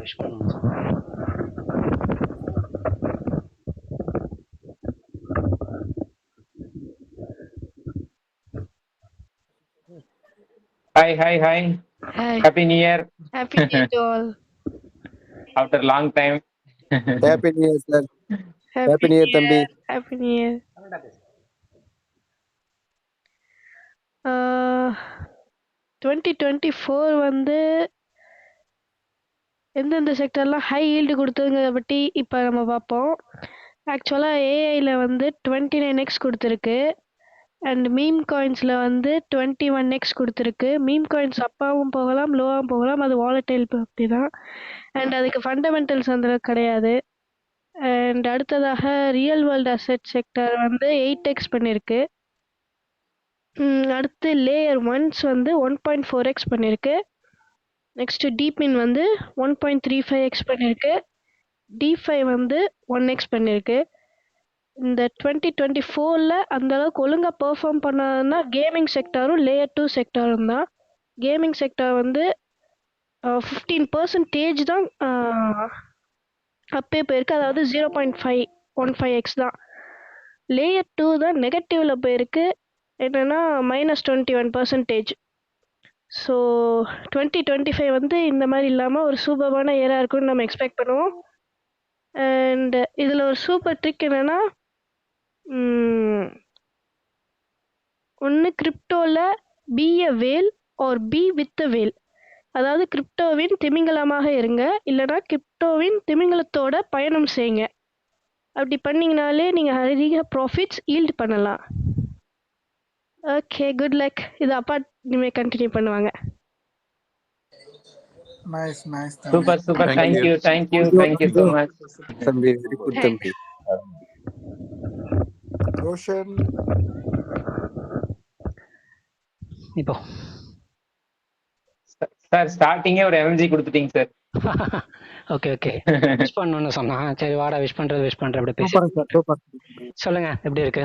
Wish பண்ணணும் சொன்னேன். Hi, hi, hi. Hi. Happy New Year. Happy New Year to all. After long time. Happy new year sir. Happy happy new New year தம்பி. Year. Happy New Year. 2024 வந்து எந்தெந்த செக்டர்லாம் high yield கொடுத்ததுங்கிறத பற்றி இப்போ நம்ம பார்ப்போம். ஆக்சுவலாக ஏஐயில் வந்து 29x கொடுத்துருக்கு. அண்ட் மீம் காயின்ஸில் வந்து 21x கொடுத்துருக்கு. மீம் காயின்ஸ் அப்பாவும் போகலாம் லோவாகவும் போகலாம், அது வாலட்டைல் அப்படி தான். அண்ட் அதுக்கு ஃபண்டமெண்டல்ஸ் அந்த கிடையாது. அண்ட் அடுத்ததாக ரியல் வேர்ல்டு அசெட் செக்டர் வந்து 8x பண்ணியிருக்கு. அடுத்து லேயர் ஒன்ஸ் வந்து 1.4x பண்ணியிருக்கு. நெக்ஸ்ட்டு டீப்பின் வந்து 1.35x பண்ணியிருக்கு. D5 வந்து 1x பண்ணியிருக்கு. இந்த 2024 அந்தளவுக்கு ஒழுங்காக பெர்ஃபார்ம் பண்ணாதுன்னா கேமிங் செக்டாரும் லேயர் 2 செக்டாரும் தான். கேமிங் செக்டார் வந்து 15% தான் அப்பே போயிருக்கு, அதாவது 0.515x தான். லேயர் 2 தான் நெகட்டிவில் போயிருக்கு, என்னென்னா -21%. ஸோ 2025 வந்து இந்த மாதிரி இல்லாமல் ஒரு சூப்பரான இயராக இருக்குன்னு நம்ம எக்ஸ்பெக்ட் பண்ணுவோம். அண்ட் இதில் ஒரு சூப்பர் ட்ரிக் என்னென்னா, ஒன்று கிரிப்டோவில் be a whale or be with a whale, அதாவது கிரிப்டோவின் திமிங்கலமாக இருங்க, இல்லைனா கிரிப்டோவின் திமிங்கலத்தோட பயணம் செய்யுங்க. அப்படி பண்ணிங்கனாலே நீங்கள் அதிக ப்ராஃபிட்ஸ் ஈல்டு பண்ணலாம். Okay, good luck. இது அப்பா இனிமேல் கண்டினியூ பண்ணுவாங்க. Nice nice Super, super. Thank you so much. தம்பி வெரி குட் தம்பி. ரோஷன் இப்போ சார் ஸ்டார்டிங்கே ஒரு எம்ஜி கொடுத்துட்டீங்க சார். ஓகே ஓகே விஷ் பண்ணணும்னு சொன்னான். சரி வாடா விஷ் பண்ணுற அப்படி பேசி சூப்பர் சார் சூப்பர். சொல்லுங்க எப்படி இருக்கு.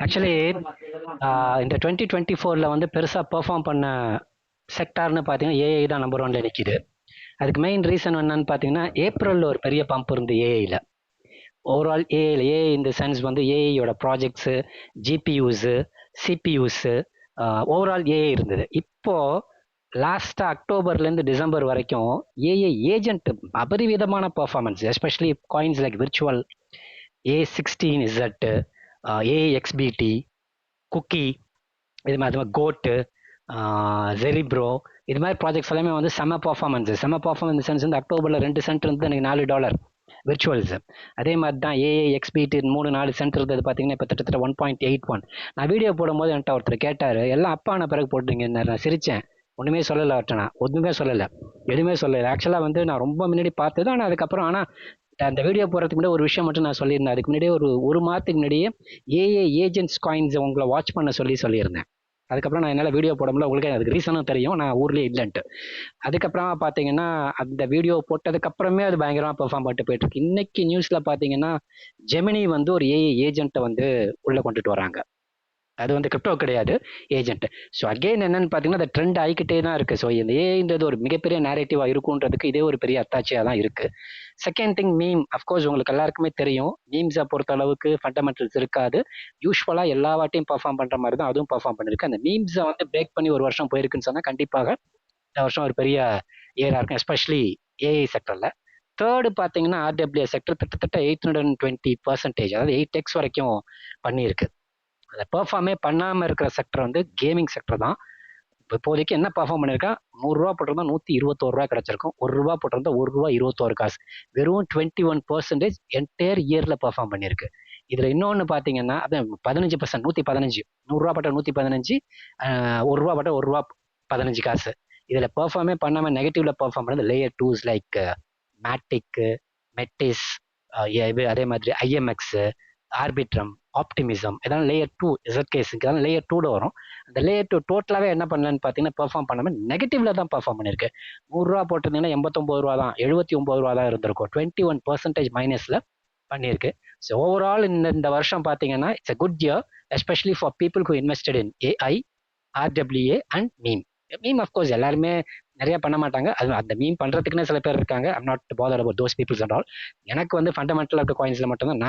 ஆக்சுவலி இந்த 2024 வந்து பெருசாக பெர்ஃபார்ம் பண்ண செக்டார்னு பார்த்தீங்கன்னா ஏஐ தான் நம்பர் 1ல நிற்கிது. அதுக்கு மெயின் ரீசன் என்னன்னு பார்த்தீங்கன்னா ஏப்ரலில் ஒரு பெரிய பம்ப் இருந்து ஏஐயில். ஓவரால் ஏஐ இந்த சென்ஸ் வந்து ஏஐயோட projects, GPUs, CPUs, overall AI இருந்தது. இப்போது லாஸ்ட்டாக அக்டோபர்லேருந்து டிசம்பர் வரைக்கும் ஏஐ ஏஜென்ட் அபரிவிதமான performance, especially coins like virtual, A16Z, AXBT, cookie, இது மாதிரி கோட்டு, ஜெரிப்ரோ, இது மாதிரி ப்ராஜெக்ட்ஸ் எல்லாமே வந்து செம பர்ஃபார்மன்ஸ் சென்ஸ் வந்து அக்டோபரில் 2 சென்ட் இருந்து எனக்கு $4 விர்ச்சுவல்ஸு. அதே மாதிரி தான் AXBT 3-4 சென்ட் இருந்தது பார்த்தீங்கன்னா இப்போ கிட்டத்தட்ட 1.81. நான் வீடியோ போடும்போது என்கிட்ட ஒருத்தர் கேட்டார், எல்லாம் அப்பா ஆன பிறகு போட்டுங்க. நான் சிரித்தேன், ஒன்றுமே சொல்லலை அவர்கிட்ட, நான் ஒன்றுமே சொல்லலை, எதுவுமே சொல்லலை. ஆக்சுவலாக வந்து நான் ரொம்ப முன்னாடி பார்த்தது. ஆனால் அதுக்கப்புறம் ஆனால் அந்த வீடியோ போகிறதுக்கு முன்னாடி ஒரு விஷயம் மட்டும் நான் சொல்லியிருந்தேன். அதுக்கு முன்னாடியே ஒரு மாதத்துக்கு முன்னாடியே ஏஏ ஏஜென்ட்ஸ் காயின்ஸ் உங்களை வாட்ச் பண்ண சொல்லியிருந்தேன். அதுக்கப்புறம் நான் என்னால் வீடியோ போட முடியல, உங்களுக்கு அதுக்கு ரீசனும் தெரியும், நான் ஊர்லேயே இல்லைன்ட்டு. அதுக்கப்புறமா பார்த்தீங்கன்னா அந்த வீடியோ போட்டதுக்கப்புறமே அது பயங்கரமாக பெர்ஃபார்ம் பண்ணிட்டு போயிட்டுருக்கு. இன்னைக்கு நியூஸில் பார்த்தீங்கன்னா ஜெமினி வந்து ஒரு ஏஐ ஏஜென்ட்டை வந்து உள்ளே கொண்டுட்டு வராங்க. அது வந்து கிரிப்டோ கிடையாது, ஏஜென்ட். ஸோ அகெயின் என்னன்னு பார்த்தீங்கன்னா அந்த ட்ரெண்ட் ஆகிக்கிட்டே தான் இருக்குது. ஸோ இந்த ஏஐன்றது ஒரு மிகப்பெரிய நேரேட்டிவாக இருக்குன்றதுக்கு இதே ஒரு பெரிய அத்தாட்சியாக தான் இருக்குது. செகண்ட் திங் மீம், அஃப்கோர்ஸ் உங்களுக்கு எல்லாருக்குமே தெரியும், மீம்ஸை பொறுத்த அளவுக்கு ஃபண்டமெண்டல்ஸ் இருக்காது. யூஸ்வலாக எல்லா வாட்டியும் பர்ஃபார்ம் பண்ணுற மாதிரி தான் அதுவும் பர்ஃபார்ம் பண்ணிருக்கு. அந்த மீம்ஸை வந்து பிரேக் பண்ணி ஒரு வருஷம் போயிருக்குன்னு சொன்னால் கண்டிப்பாக இந்த வருஷம் ஒரு பெரிய ஏராக இருக்கும், எஸ்பெஷலி ஏஐ செக்டரில். தேர்டு பார்த்தீங்கன்னா ஆர்டபிள்யூஎஸ் செக்டர் கிட்டத்தட்ட 820%, அதாவது 8x வரைக்கும் பண்ணியிருக்கு. அதை பெர்ஃபார்மே பண்ணாமல் இருக்கிற செக்டர் வந்து கேமிங் செக்டர் தான். இப்போ இப்போதைக்கு என்ன பர்ஃபார்ம் பண்ணியிருக்கா, $100 போட்டிருந்தா $121 கிடச்சிருக்கும், ₹1 போட்டிருந்தா ₹1.21. வெறும் 21% என்டையர் இயரில் பர்ஃபார்ம் பண்ணியிருக்கு. இதில் இன்னொன்று பார்த்தீங்கன்னா அது 15%, 115, $100 போட்டால் 115, ₹1 போட்டால் ₹1.15. இதில் பெர்ஃபார்மே பண்ணாமல் நெகட்டிவ்ல பெர்ஃபார்ம் பண்ணது லேயர் 2s லைக் மேட்டிக்கு, மெட்டிஸ், அதே மாதிரி ஐஎம்எக்ஸு, ஆர்பிட்ரம், ஆப்டிமிசம், இதெல்லாம் லேயர் 2 ZKS, இதெல்லாம் லேயர் 2ல வரும். அந்த லேயர் 2 டோட்டலாகவே என்ன பண்ணலன்னு பார்த்தீங்கன்னா பெர்ஃபார்ம் பண்ணாமல் நெகட்டிவ்ல தான் பெர்ஃபார்ம் பண்ணியிருக்கு. $100 போட்டிருந்தீங்கன்னா $89 தான், $79 தான் இருந்திருக்கும். 21% மைனஸில் பண்ணியிருக்கு. ஸோ ஓவரால் இந்த வருஷம் பார்த்தீங்கன்னா it's a good year, especially for people who invested in AI, RWA and meme. Meme of course எல்லாருமே நிறைய பண்ண மாட்டாங்க. அது அந்த மீம் பண்றதுக்குன்னு சில பேர் இருக்காங்க. I'm not bother about those peoples and all. எனக்கு வந்து ஃபண்டமெண்டலாக இருக்க காயின்ஸ்ல மட்டும்தான்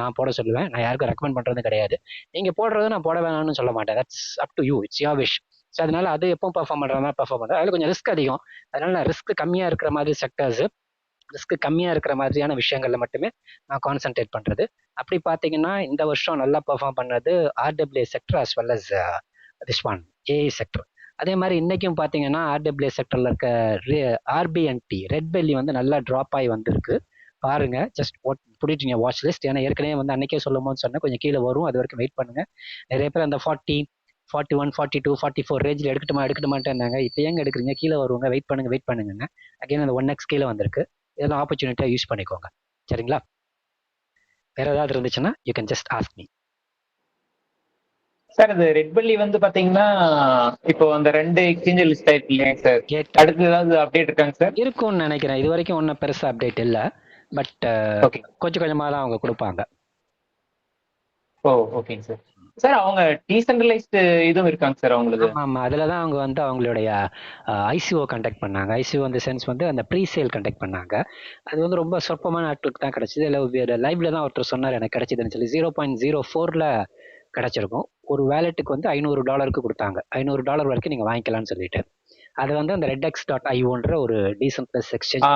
நான் போட சொல்லுவேன். நான் யாருக்கும் ரெக்கமெண்ட் பண்றது கிடையாது. நீங்க போடுறது நான் போட வேணாம்னு சொல்ல மாட்டேன். That's up to you, it's your wish. So அதனால அது எப்போ பர்ஃபார்ம் பண்ற மாதிரி பர்ஃபார்ம் பண்றேன். அதில் கொஞ்சம் ரிஸ்க் அதிகம். அதனால நான் ரிஸ்க் கம்மியா இருக்கிற மாதிரி செக்டர்ஸ், ரிஸ்க் கம்மியா இருக்கிற மாதிரியான விஷயங்கள்ல மட்டுமே நான் கான்சென்ட்ரேட் பண்றது. அப்படி பாத்தீங்கன்னா இந்த வருஷம் நல்லா பெர்ஃபார்ம் பண்ணது RW sector as well as this one AI sector. அதே மாதிரி இன்னைக்கும் பாத்தீங்கன்னா ஆர்டபிள்யூ செக்டர்ல இருக்க ஆர்பிஎன்டி ரெட் பெல்லி வந்து நல்லா ட்ராப் ஆகி வந்திருக்கு. பாருங்க, ஜஸ்ட் புடிட்டு வாட்ச் லிஸ்ட். ஏன்னா ஏற்கனவே வந்து அன்னைக்கே சொல்லும் போது சொன்னா கொஞ்சம் கீழே வரும், அது வரைக்கும் வெயிட் பண்ணுங்க. நிறைய பேர் அந்த 40, 41, 42, 44 ரேஞ்சில் எடுக்கட்டுமாட்டே இருந்தாங்க. இப்போ ஏங்க எடுக்கிறீங்க, கீழே வருவாங்க, வெயிட் பண்ணுங்க. அகைன் அந்த 1x கீழே வந்திருக்கு. இதெல்லாம் ஆப்பர்ச்சுனிட்டியா யூஸ் பண்ணிக்கோங்க. சரிங்களா? வேற ஏதாவது இருந்துச்சுன்னா you can just ask me. Sir இது ரெட் பெல்லி வந்து பாத்தீங்கன்னா இப்போ அந்த 2 எக்ஸ்சேஞ்ச் லிஸ்ட் ஆயிருக்கு இல்லையா சார்? அடுத்து ஏதாவது அப்டேட் இருக்காங்க சார்? இருக்கும்னு நினைக்கிறேன். இது வரைக்கும் ஒன்றும் பெருசா அப்டேட் இல்லை. பட் கொஞ்சம் கொஞ்சமா தான் அவங்க கொடுப்பாங்க. ஓ ஓகேங்க சார். சார் அவங்க டீசென்ட்ரலைஸ்டு இதுவும் இருக்காங்க சார் அவங்களுக்கு? ஆமா, அதுல தான் அவங்க வந்து அவங்களுடைய ஐசிஓ கண்டக்ட் பண்ணாங்க. ஐசிஓ அந்த சென்ஸ் வந்து அந்த ப்ரீ சேல் கண்டக்ட் பண்ணாங்க. அது வந்து ரொம்ப சொற்பமான நாட்களுக்கு தான் கிடைச்சது. இல்லை லைவ்ல தான் ஒருத்தர் சொன்னார் எனக்கு கிடைச்சதுன்னு சொல்லி. 0.04ல கிடைச்சிருக்கும். ஒரு வேலெட்டுக்கு வந்து $500 கொடுத்தாங்க. $500 வரைக்கும் நீங்க வாங்கிக்கலாம்னு சொல்லிட்டு. அது வந்து அந்த redx.ioன்ற ஒரு டீசென்ட்ரலைஸ்ட் எக்ஸ்சேஞ்ச்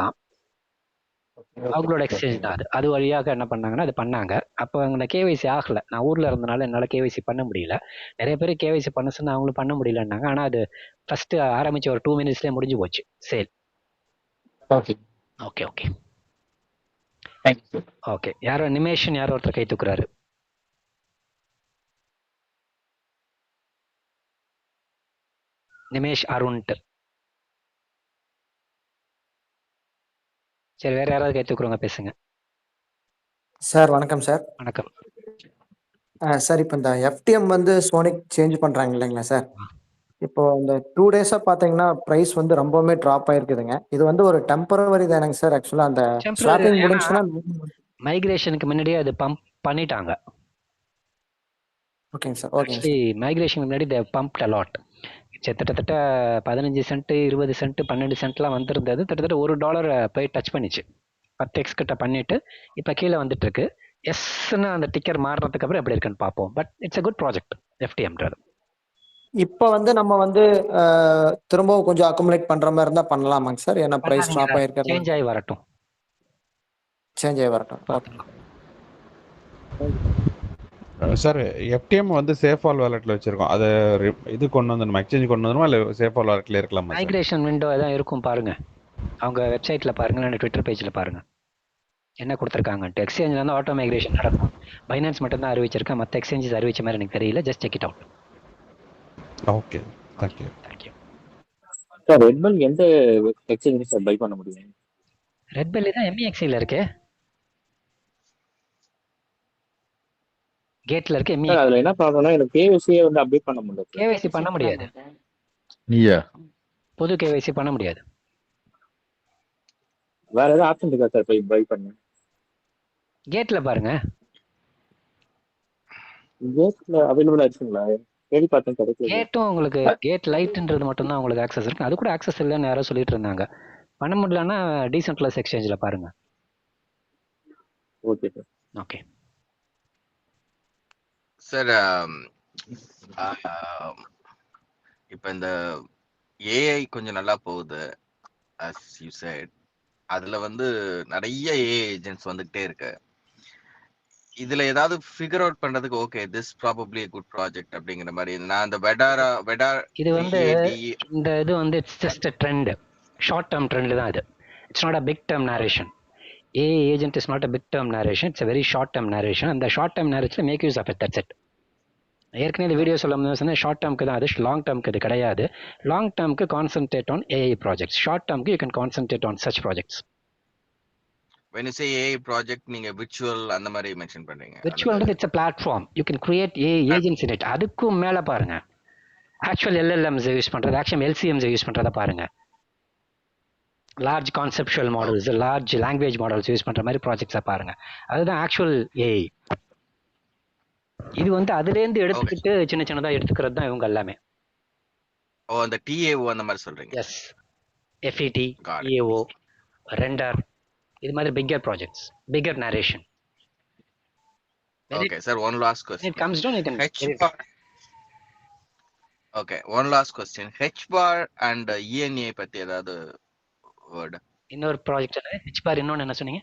தான். அவங்களோட எக்ஸ்சேஞ்ச் தான் அது. அது வழியாக என்ன பண்ணாங்கன்னா அது பண்ணாங்க. அப்போ அவங்க கேவைசி ஆகல. நான் ஊர்ல இருந்தனால என்னால கேவைசி பண்ண முடியல. நிறைய பேர் கேவைசி பண்ண சொன்னா அவங்களும் பண்ண முடியலன்னாங்க. ஆனா அது ஃபர்ஸ்ட் ஆரம்பிச்ச ஒரு 2 மினிட்ஸ்லயே முடிஞ்சு போச்சு sale. Okay okay okay thank you. Okay. யாரோ நிமேஷன் யாரோ ஒருத்தர் கை தூக்குறாரு. நிமேஷ் அருண்ட்டு. சரி, வேற யாராவது கை தூக்குறவங்க பேசுங்க. சார் வணக்கம் சார். வணக்கம். சார் இப்போ இந்த எஃப்டிஎம் வந்து சோனிக் சேஞ்ச் பண்றாங்க இல்லைங்களா சார்? இப்போ இந்த 2 டேஸா பாத்தீங்கன்னா பிரைஸ் வந்து ரொம்பவுமே ட்ராப் ஆயிருக்குதுங்க. இது வந்து ஒரு டெம்பரவரி தானங்க சார்? ஆக்சுவலா அந்த ஸ்வாப்பிங் முடிஞ்சுன்னா மைக்ரேஷனுக்கு முன்னாடியே அது பம்ப் பண்ணிட்டாங்க. ஓகேங்க சார். ஓகேங்க சார். மைக்ரேஷனுக்கு முன்னாடி they pumped a lot. கிட்டத்தட்ட 15 சென்ட், 20 சென்ட், 12 சென்ட்லாம் வந்திருந்தது. கிட்டத்தட்ட $1 போய் டச் பண்ணிச்சு. 10x கிட்ட பண்ணிட்டு இப்ப கீழே வந்துட்டு இருக்கு. எஸ்ன்னு அந்த டிக்கர் மாறுறதுக்கு அப்புறம் எப்படி இருக்குன்னு பார்ப்போம். But it's a good project எஃப்டிஎம்ன்றது. இப்போ வந்து நம்ம வந்து திரும்பவும் கொஞ்சம் அக்குமுலேட் பண்ற மாதிரி இருந்தா பண்ணலாமாங்க சார்? ஏன்னா பிரைஸ் ட்ராப் ஆயிருக்கிறது சேஞ்ச் ஆகி வரட்டும். சேஞ்ச் ஆகி வரட்டும். சார் எஃப்டிஎம் வந்து சேஃபால் வாலெட்ல வச்சிருக்கோம். அதை இது கொண்டு வந்து எக்ஸ்சேஞ்ச் கொண்டு வந்துருமா இல்லை சேஃபால் வாலெட்ல இருக்கலாமா? மைக்ரேஷன் விண்டோ தான் இருக்கும் பாருங்க. அவங்க வெப்சைட்ல பாருங்க, இல்லை ட்விட்டர் பேஜ்ல பாருங்க என்ன கொடுத்துருக்காங்கன்ட்டு. எக்ஸ்சேஞ்சில் வந்து ஆட்டோ மைக்ரேஷன் நடக்கும். பைனான்ஸ் மட்டும் தான் அறிவிச்சிருக்கேன். மற்ற எக்ஸ்சேஞ்சஸ் அறிவிச்ச மாதிரி எனக்கு தெரியல. Just check it out. Okay, thank you. Sir red bell எந்த எக்ஸ்சேஞ்ச் சார் பை பண்ண முடியும்? ரெட் பெல்லி தான் எம்இஎக்ஸ்ல இருக்கு. கேட்ல இருக்கு எம்இ. அதுல என்ன ப்ராப்ளம்னா எனக்கு கேவைசியே வந்து அப்டேட் பண்ண முடியல. கேவைசி பண்ண முடியாது. பொது கேவைசி பண்ண முடியாது. வேற ஏதாவது ஆப்ஷன் இருக்கா சார் போய் பை பண்ண? கேட்ல பாருங்க. கேட்ல அவைலபிளா இருக்குங்களா? தேடி பார்த்தேன் கிடைக்கல. கேட்டும் உங்களுக்கு கேட் லைட்ன்றது மட்டும் தான் உங்களுக்கு ஆக்சஸ் இருக்கு. அது கூட ஆக்சஸ் இல்லைன்னு யாரோ சொல்லிட்டு இருந்தாங்க. பண்ண முடியலன்னா டீசென்ட்ரலைஸ் எக்ஸ்சேஞ்சில் பாருங்க. Okay sir. ஓகே சார், இப்போ இந்த ஏஐ கொஞ்சம் நல்லா போகுது as you said. அதுல வந்து நிறைய ஏஐ ஏஜென்ட்ஸ் வந்துகிட்டே இருக்கு. இதுல ஏதாவது ஃபிகர் அவுட் பண்றதுக்கு okay this probably a good project அப்படிங்கிற மாதிரி நான் அந்த வெடார் இது வந்து இந்த இது வந்து it's just a trend, short term trend தான் இது. It's not a big term narration. AI agent is not a big term narration, it's a very short term narration. அந்த ஷார்ட் டேர்ம் நேரேஷன்ல make use of it, that's it. ஏற்கனவே இந்த video சொல்லும் போது சொன்னேன் short டேர்முக்கு தான் அது, லாங் டேர்முக்கு இது கிடையாது. லாங் டேர்முக்கு concentrate on AI projects, short டேர்முக்கு you can concentrate on such projects. when you say AI project நீங்க விர்ச்சுவல் அந்த மாதிரி மென்ஷன் பண்றீங்க. Virtual it's a platform, you can create AI agents in it. அதுக்கும் மேல பாருங்க, ஆக்சுவல் LLMs யூஸ் பண்றது, actual LCMs use பண்றத பாருங்க. Large conceptual models, large language models use பண்ற மாதிரி ப்ராஜெக்ட்ஸை பாருங்க. அதுதான் ஆக்சுவல் ஏஐ. இது வந்து அதுலேருந்து எடுத்துக்கிட்டு சின்ன சின்னதா எடுத்துக்கிறது தான் இவங்க எல்லாமே. ஓ அந்த டிஏஓ அந்த மாதிரி சொல்றீங்க. Yes, FET, Got it. DAO, render, இது மாதிரி bigger projects, bigger narration. Okay, sir. One last When question. it comes down, you can H bar. Okay, one last question. H bar and ENA பத்தி ஏதாவது word? இன்னொரு project H பார், இன்னொன்னு என்ன சொன்னீங்க?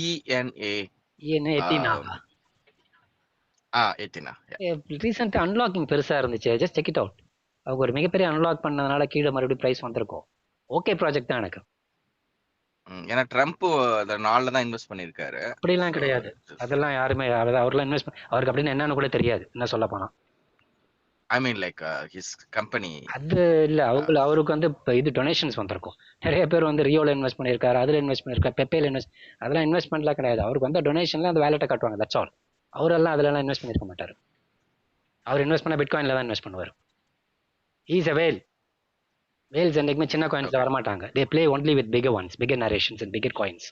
ENA. ENA எத்தினாவா? எத்தினா. ரீசெண்டாக unlocking பெருசா இருந்துச்சு, just check it out. அவங்க ஒரு மிகப்பெரிய அன்லாக் பண்ணதுனால கீழே மறுபடியும் ப்ரைஸ் வந்திருக்கும். ஓகே ப்ராஜெக்ட் தான் எனக்கு. ஏன்னா ட்ரம்ப் அந்த நாள்ல தான் இன்வெஸ்ட் பண்ணிருக்காரு. அப்படிலாம் கிடையாது, அதெல்லாம் யாருமே அவர்லாம் இன்வெஸ்ட் அவருக்கு அப்படின்னு என்னன்னு கூட தெரியாது, என்ன சொல்ல போனா. ஐ மீன் லைக் ஹிஸ் கம்பெனி. அது இல்ல, அவருக்கு வந்து இப்போ இது டொனேஷன்ஸ் வந்திருக்கும். நிறைய பேர் வந்து ரியோல இன்வெஸ்ட் பண்ணியிருக்காரு, அதுல இன்வெஸ்ட் பண்ணியிருக்காரு, பெப்பேல இன்வெஸ்ட், அதெல்லாம் இன்வெஸ்ட்மெண்ட்லாம் கிடையாது. அவருக்கு வந்து டொனேஷன்ல அந்த வேலெட்டை காட்டுவாங்க, தட்ஸ் ஆல். அவரெல்லாம் அதுலலாம் இன்வெஸ்ட் பண்ணிருக்க மாட்டாரு. அவர் இன்வெஸ்ட் பண்ண பிட்காயின்ல தான் இன்வெஸ்ட் பண்ணுவார். Is a Vel. வேல்ஸ் என்றைக்குமே சின்ன காயின்ஸ்ல வரமாட்டாங்க. They play only with bigger ones, bigger narrations and bigger coins.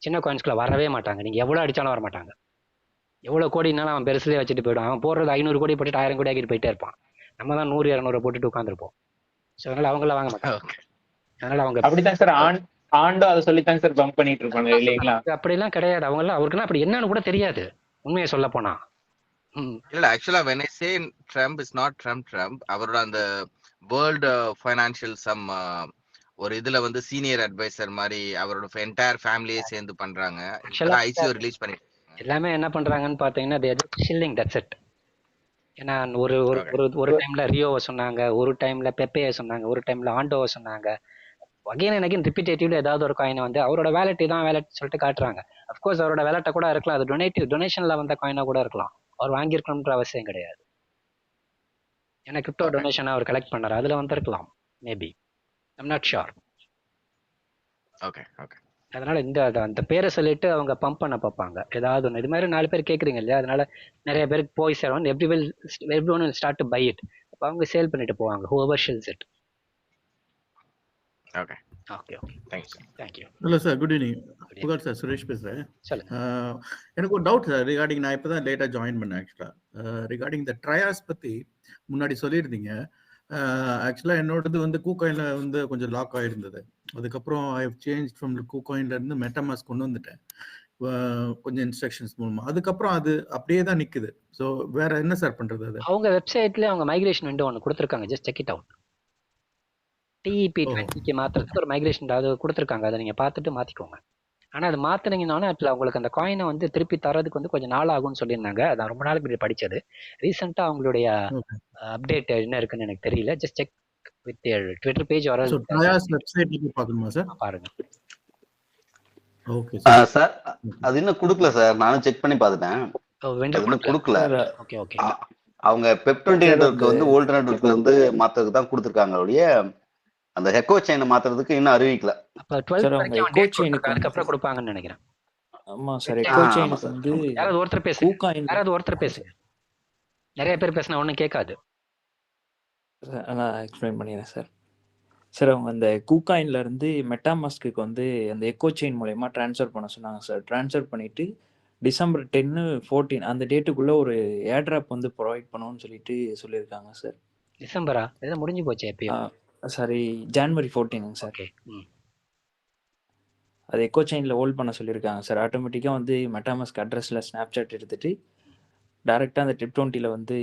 சின்ன காயின்ஸ்குள்ள வரவே மாட்டாங்க. நீங்க எவ்வளவு அடிச்சாலும் வர மாட்டாங்க. எவ்வளவு கோடினாலும் அவன் பெருசுலேயே வச்சுட்டு போயிடும். அவன் போடுறது 500 கோடி போட்டுட்டு 1000 கோடி ஆக்கிட்டு போயிட்டே இருப்பான். நம்ம தான் 100 200 போட்டுட்டு உட்காந்துருப்போம். ஸோ அதனால அவங்கள வாங்க மாட்டாங்க. அதனால அவங்க அப்படித்தான் சார் ஆண்டும் அதை சொல்லித்தாங்க சார் பம்ப் பண்ணிட்டு இருப்பாங்க இல்லைங்களா? அப்படிலாம் கிடையாது. அவங்களாம் அவருக்குலாம் அப்படி என்னன்னு கூட தெரியாது, உண்மையை சொல்ல போனா. இல்ல ஆக்சுவலா when I say Trump is not Trump. அவரோட அந்த வேர்ல்டு ஃபைனான்சியல் சம் ஒரு இதுல வந்து சீனியர் அட்வைசர் மாதிரி அவரோட என்டையர் ஃபேமிலியே சேர்ந்து பண்றாங்க. ஐசிஓ ரிலீஸ் பண்ணி எல்லாமே என்ன பண்றாங்கன்னு பாத்தீங்கன்னா they are just chilling, that's it. ஏன்னா ஒரு டைம்ல ரியோவை சொன்னாங்க, ஒரு டைம்ல பெப்பேயை சொன்னாங்க, ஒரு டைம்ல ஆண்டோவை சொன்னாங்க. அகைன் எனக்கு ரிப்பீட்டேட்டிவ்ல ஏதாவது ஒரு காயினை வந்து அவரோட வேலெட் தான் வேலெட் சொல்லிட்டு காட்டுறாங்க. அஃப்கோர்ஸ் அவரோட வேலெட்டை கூட இருக்கலாம், அது டொனேஷன்ல வந்த காயினா கூட இருக்கலாம். அவர் வாங்கியிருக்கணும்ன்ற அவசியம் கிடையாது. ஏன்னா கிரிப்டோ டொனேஷன் அவர் கலெக்ட் பண்ணாரு, அதுல வந்திருக்கலாம் maybe, I'm not sure. Okay. அதனால அந்த பேரை சொல்லிட்டு அவங்க பம்ப் பண்ண பார்ப்பாங்க ஏதாவது ஒன்று. இது மாதிரி 4 பேர் கேட்குறீங்க இல்லையா, அதனால நிறைய பேருக்கு போய் சேரும். Everyone will start to buy it. அப்போ அவங்க சேல் பண்ணிட்டு போவாங்க, whoever sells it. Okay. Thank you. Hello sir, good evening. புகார் சார், சுரேஷ் பேசுகிறேன். சொல்லுங்க. எனக்கு ஒரு டவுட் சார் ரிகார்டிங், நான் இப்போ தான் லேட்டாக ஜாயின் பண்ணேன் ஆக்சுவலாக. ரிகார்டிங் த ட்ரையாஸ் பற்றி முன்னாடி சொல்லியிருந்தீங்க. ஆக்சுவலாக என்னோடது வந்து கூகாயினில் வந்து கொஞ்சம் லாக் ஆகிருந்தது. அதுக்கப்புறம் ஐ ஹவ் சேஞ்ச் ஃப்ரம் கூகாயின்லேருந்து மெட்டாமாஸ்க் கொண்டு வந்துட்டேன் கொஞ்சம் இன்ஸ்ட்ரக்ஷன்ஸ் மூலமாக. அதுக்கப்புறம் அது அப்படியே தான் நிற்குது. ஸோ வேற என்ன சார் பண்ணுறது? அது அவங்க வெப்சைட்ல அவங்க மைக்ரேஷன் விண்டோ ஒன்று கொடுத்துருக்காங்க, just check it out. TEP20 மாற்றுறதுக்கு ஒரு மைக்ரேஷன் அது கொடுத்துருக்காங்க, அதை நீங்கள் பார்த்துட்டு மாற்றிக்கோங்க. ஆனால் அது மாற்றினீங்கனாலும் அதில் உங்களுக்கு அந்த காயினை வந்து திருப்பி தரதுக்கு வந்து கொஞ்சம் நாள் ஆகும்னு சொல்லியிருந்தாங்க. அதான் ரொம்ப நாளுக்கு முன்னாடி படித்தது. ரீசெண்டாக அவங்களுடைய அப்டேட் என்ன இருக்குன்னு எனக்கு தெரியல. Just check with Twitter page R வெப்சைட்ல பார்க்கணுமா சார்? பாருங்க. ஓகே சார், அது இன்னும் கொடுக்கல சார். நானும் செக் பண்ணி பார்த்துட்டேன், இன்னும் கொடுக்கல. ஓகே. அவங்க பெப்20 நெட்வொர்க் வந்து ஓல்டு நெட்வொர்க்ல இருந்து மாத்துறதுக்கு தான் கொடுத்துருக்காங்க, ஒழிய அந்த எக்கோ செயினை மாத்துறதுக்கு இன்னும் அறிவிக்கல. அப்ப 12 வரைக்கும் டேட் கொடுத்திருக்காங்க, அதுக்கு அப்புறம் கொடுப்பாங்கன்னு நினைக்கிறேன். ஆமா சார், எக்கோ செயினுக்கு வந்து யாராவது ஒருத்தர் பேசுங்க. நிறைய பேர் பேசினா ஒன்றும் கேட்காது. நான் எக்ஸ்பிளைன் பண்ணிடுறேன் சார். சார், அவங்க அந்த கூகாயின்ல இருந்து மெட்டாமாஸ்க்கு வந்து அந்த எக்கோ செயின் மூலயமா ட்ரான்ஸ்ஃபர் பண்ண சொன்னாங்க சார். ட்ரான்ஸ்ஃபர் பண்ணிட்டு டிசம்பர் 10, 14 அந்த டேட்டுக்குள்ள ஒரு ஏர்ட்ராப் வந்து ப்ரொவைட் பண்ணணும்னு சொல்லியிருக்காங்க சார். டிசம்பரா? ஏதோ முடிஞ்சு போச்சு எப்பயோ. சாரி, ஜனவரி 14 சார். அது எக்கோ செயின்ல ஹோல்ட் பண்ண சொல்லியிருக்காங்க சார். ஆட்டோமேட்டிக்காக வந்து மெட்டாமாஸ்க் அட்ரஸ்ல ஸ்னாப்சாட் எடுத்துட்டு டைரக்டா அந்த டிப்20ல வந்து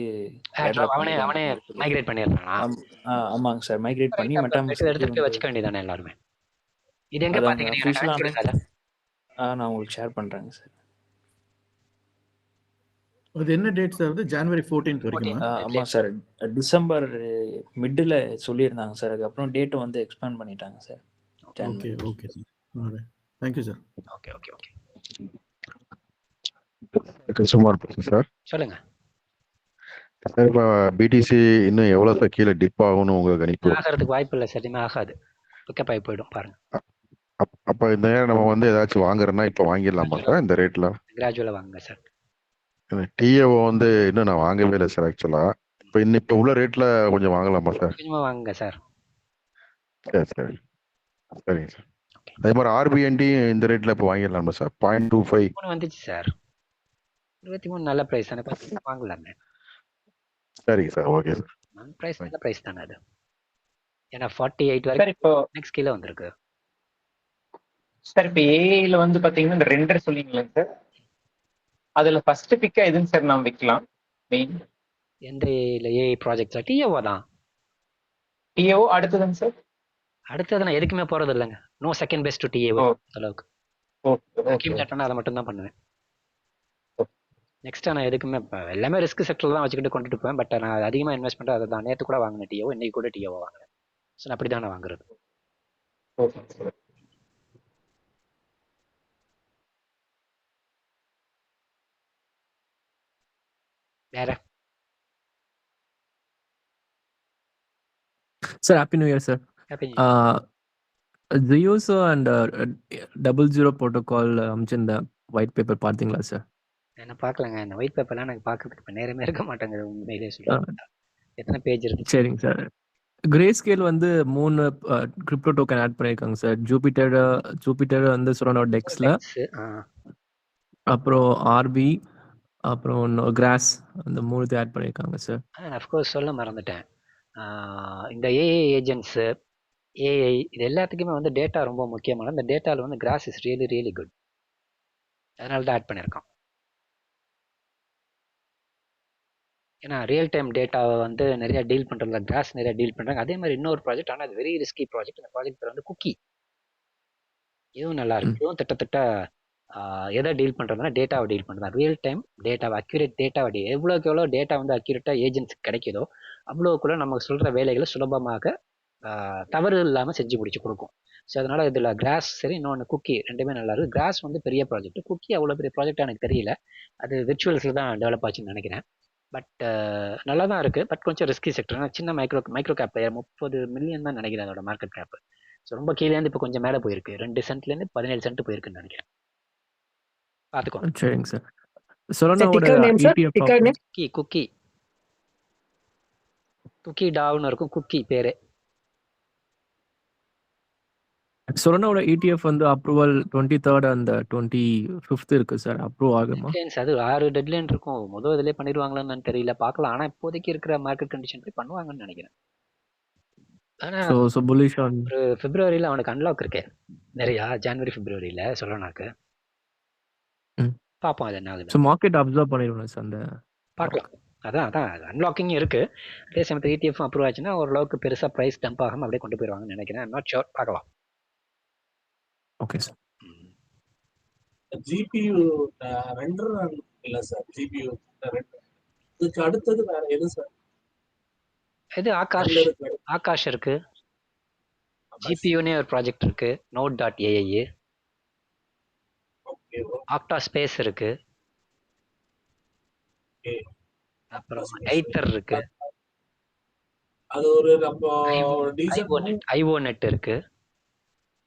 அவனே மைக்ரேட் பண்ணிடுறானா? ஆமாங்க சார், மைக்ரேட் பண்ணி மெட்டாமாஸ்க் எடுத்துட்டு வச்சுக்க வேண்டியதானே எல்லாரும். இது எங்க பாத்தீங்க? நான் உங்களுக்கு ஷேர் பண்றேங்க சார். அது என்ன டேட் சார்? அது ஜனவரி 14 வரைக்கும். ஆமா சார், டிசம்பர் மிட்ல சொல்லியிருந்தாங்க சார். அதுக்கப்புறம் டேட் வந்து எக்ஸ்பேண்ட் பண்ணிட்டாங்க சார். ஓகே சார். Thank you sir. ஓகே. சுமார் சார் சொல்லுங்க சார். இப்போ பிடிசி இன்னும் எவ்வளவு சார் கீழே டிப் ஆகும்னு உங்க கணிப்பு? ஆகிறதுக்கு வாய்ப்பு இல்லை சார், இனிமே ஆகாது. பிக்கப் ஆகி போயிடும் பாருங்க. அப்ப இந்த நேரம் நம்ம வந்து ஏதாச்சும் வாங்குறோம்னா இப்ப வாங்கிடலாமா சார் இந்த ரேட்ல? கிராஜுவலா வாங்குங்க சார். டிஏஓ வந்து இன்னும் நான் வாங்கவே இல்லை சார் ஆக்சுவலா. இப்ப உள்ள ரேட்ல கொஞ்சம் வாங்கலாமா சார்? கொஞ்சமா வாங்குங்க சார். சரிங்க சார். அதே மாதிரி ஆர்பிஎன்டி இந்த ரேட்ல இப்ப வாங்கிடலாமா சார்? 0.25 வந்துச்சு சார். 23 நல்ல பிரைஸ் தானே, வாங்கலாமே. சரிங்க சார். ஓகே சார். Price Fine. நல்ல ப்ரைஸ் தானே அது. ஏன்னா 48 வரைக்கும் சார் இப்போ நெக்ஸ்ட் கீழே வந்திருக்கு. சார் இப்போ ஏஐல வந்து பாத்தீங்கன்னா இந்த ரெண்டர் சொன்னீங்களா சார், அதுல ஃபர்ஸ்ட் பிக்கா எதுன்னு சார் நான் வைக்கலாம் மெயின்? எந்த ஏஐ ப்ராஜெக்ட்ஸா? டிஓவா தான். டிஓ அடுத்ததுங்க சார்? அடுத்தது நான் எதுக்குமே போறது இல்லைங்க. No second best to DAO அளவுக்கு. ஓகே அக்யூமுலேட் பண்ணால் அதை மட்டும் தான் பண்ணுவேன். நெக்ஸ்ட் நான் எதுக்குமே எல்லாமே ரிஸ்க் செக்டர்ல தான் வச்சுக்கிட்டு கொண்டுட்டு போவேன். பட் நான் அதிகமாக இன்வெஸ்ட் பண்ணுறது அதை தான். நேற்று கூட வாங்கினேன் டிஓ, இன்னைக்கு கூட டிஓ வாங்கினேன். ஸோ அப்படி தான் நான் வாங்குறது. Okay sir. வேற Sir, Happy New Year, sir. Happy New Zioso and 00 protocol அமைச்சிருந்த ஒயிட் பேப்பர் பார்த்தீங்களா சார்? என்ன பார்க்கலங்க. இந்த ஒயிட் பேப்பர்லாம் எனக்கு பார்க்கறதுக்கு இப்போ நேரமே இருக்க மாட்டேங்குது உண்மையிலே சொல்லுங்க. எத்தனை பேஜ் இருக்கு? சரிங்க சார். கிரே ஸ்கேல் வந்து 3 கிரிப்டோ டோக்கன் ஆட் பண்ணியிருக்காங்க சார். ஜூபிட்டர் வந்து சொரோனோ டெக்ஸ்ல, அப்புறம் ஆர்பி, அப்புறம் கிராஸ், அந்த 3 ஆட் பண்ணியிருக்காங்க சார். அஃப்கோர்ஸ் சொல்ல மறந்துட்டேன். இந்த ஏஐ ஏஜென்ட்ஸு, ஏஐ இது எல்லாத்துக்குமே வந்து டேட்டா ரொம்ப முக்கியமான. இந்த டேட்டாவில் வந்து cross is really really good. அதனால தான் ஆட் பண்ணியிருக்கான். ஏன்னா ரியல் டைம் டேட்டாவை வந்து நிறைய டீல் பண்ணுறதுல கிராஸ் நிறைய டீல் பண்ணுறாங்க. அதே மாதிரி இன்னொரு ப்ராஜெக்ட், ஆனால் அது வெரி ரிஸ்கி ப்ராஜெக்ட். இந்த ப்ராஜெக்ட் பேர் வந்து குக்கி. இதுவும் நல்லா இருக்கு. இதுவும் திட்டத்தட்ட எதை டீல் பண்ணுறதுனா டேட்டாவை டீல் பண்ணுறது. ரியல் டைம் டேட்டாவை, அக்யூரேட் டேட்டாவை எவ்வளோக்கு எவ்வளோ டேட்டா வந்து அக்யூரேட்டாக ஏஜென்ட்ஸுக்கு கிடைக்குதோ அவ்வளோக்குள்ள நமக்கு சொல்கிற வேலைகளை சுலபமாக தவறு இல்லாமல் செஞ்சு முடிச்சு கொடுக்கும். ஸோ அதனால் இதில் கிராஸ் சரி, இன்னொன்று குக்கி, ரெண்டுமே நல்லா இருக்குது. கிராஸ் வந்து பெரிய ப்ராஜெக்ட், குக்கி அவ்வளோ பெரிய ப்ராஜெக்ட் எனக்கு தெரியல. அது விர்ச்சுவல்ஸில் தான் டெவலப் ஆச்சுன்னு நினைக்கிறேன். பட் நல்லா தான் இருக்குது. பட் கொஞ்சம் ரிஸ்கி செக்டர். ஏன்னா சின்ன மைக்ரோ கேப் பிளேயர், 30 மில்லியன் தான் நினைக்கிறேன் அதோட மார்க்கெட் கேப். ஸோ ரொம்ப கீழேருந்து இப்போ கொஞ்சம் மேலே போயிருக்கு. 2 சென்ட்லேருந்து 17 சென்ட் போயிருக்குன்னு நினைக்கிறேன். பார்த்துக்கோ. சரிங்க சார். சொரோனோவோட ETF குக்கி குக்கி டாவ்னு இருக்கும். குக்கி பேரு. சொரோனோவோட ETF வந்து அப்ரூவல் 23rd and 25th இருக்கு சார். அப்ரூவ் ஆகுமா? அது 6 டெட்லைன் இருக்கும். முதல் இதிலே பண்ணிடுவாங்களான்னு தெரியல, பார்க்கலாம். ஆனால் இப்போதைக்கு இருக்கிற மார்க்கெட் கண்டிஷன் போய் பண்ணுவாங்கன்னு நினைக்கிறேன். So bullish on. ஒரு பிப்ரவரியில் அவனுக்கு அன்லாக் இருக்கு நிறையா. ஜனவரி பிப்ரவரியில் சொல்லனாக்கு பார்ப்போம் அது என்ன ஆகுது. ஸோ மார்க்கெட் அப்சர்வ் பண்ணிடுவோம் சார். அந்த பார்க்கலாம். அதான் அன்லாக்கிங் இருக்கு. அதே சமயத்தில் ETF அப்ரூவ் ஆச்சுன்னா ஓரளவுக்கு பெருசாக ப்ரைஸ் டம்ப் ஆகாமல் அப்படியே கொண்டு போயிடுவாங்கன்னு நினைக்கிறேன். ஐம் நாட் ஷூர், பார்க்கலாம். Okay sir. ஜிபியூ ரெண்டர் இல்ல சார், ஜிபியூ ரெண்டர். இதுக்கு அடுத்தது வேற எது சார்? இது ஆகாஷ் இருக்கு. ஜிபியூனே ஒரு ப்ராஜெக்ட் இருக்கு, node.ai. ஆக்டா ஸ்பேஸ் இருக்கு, அப்புறம் ஐத்தர் இருக்கு, அது ஒரு நம்ம ஐஓநெட் இருக்கு.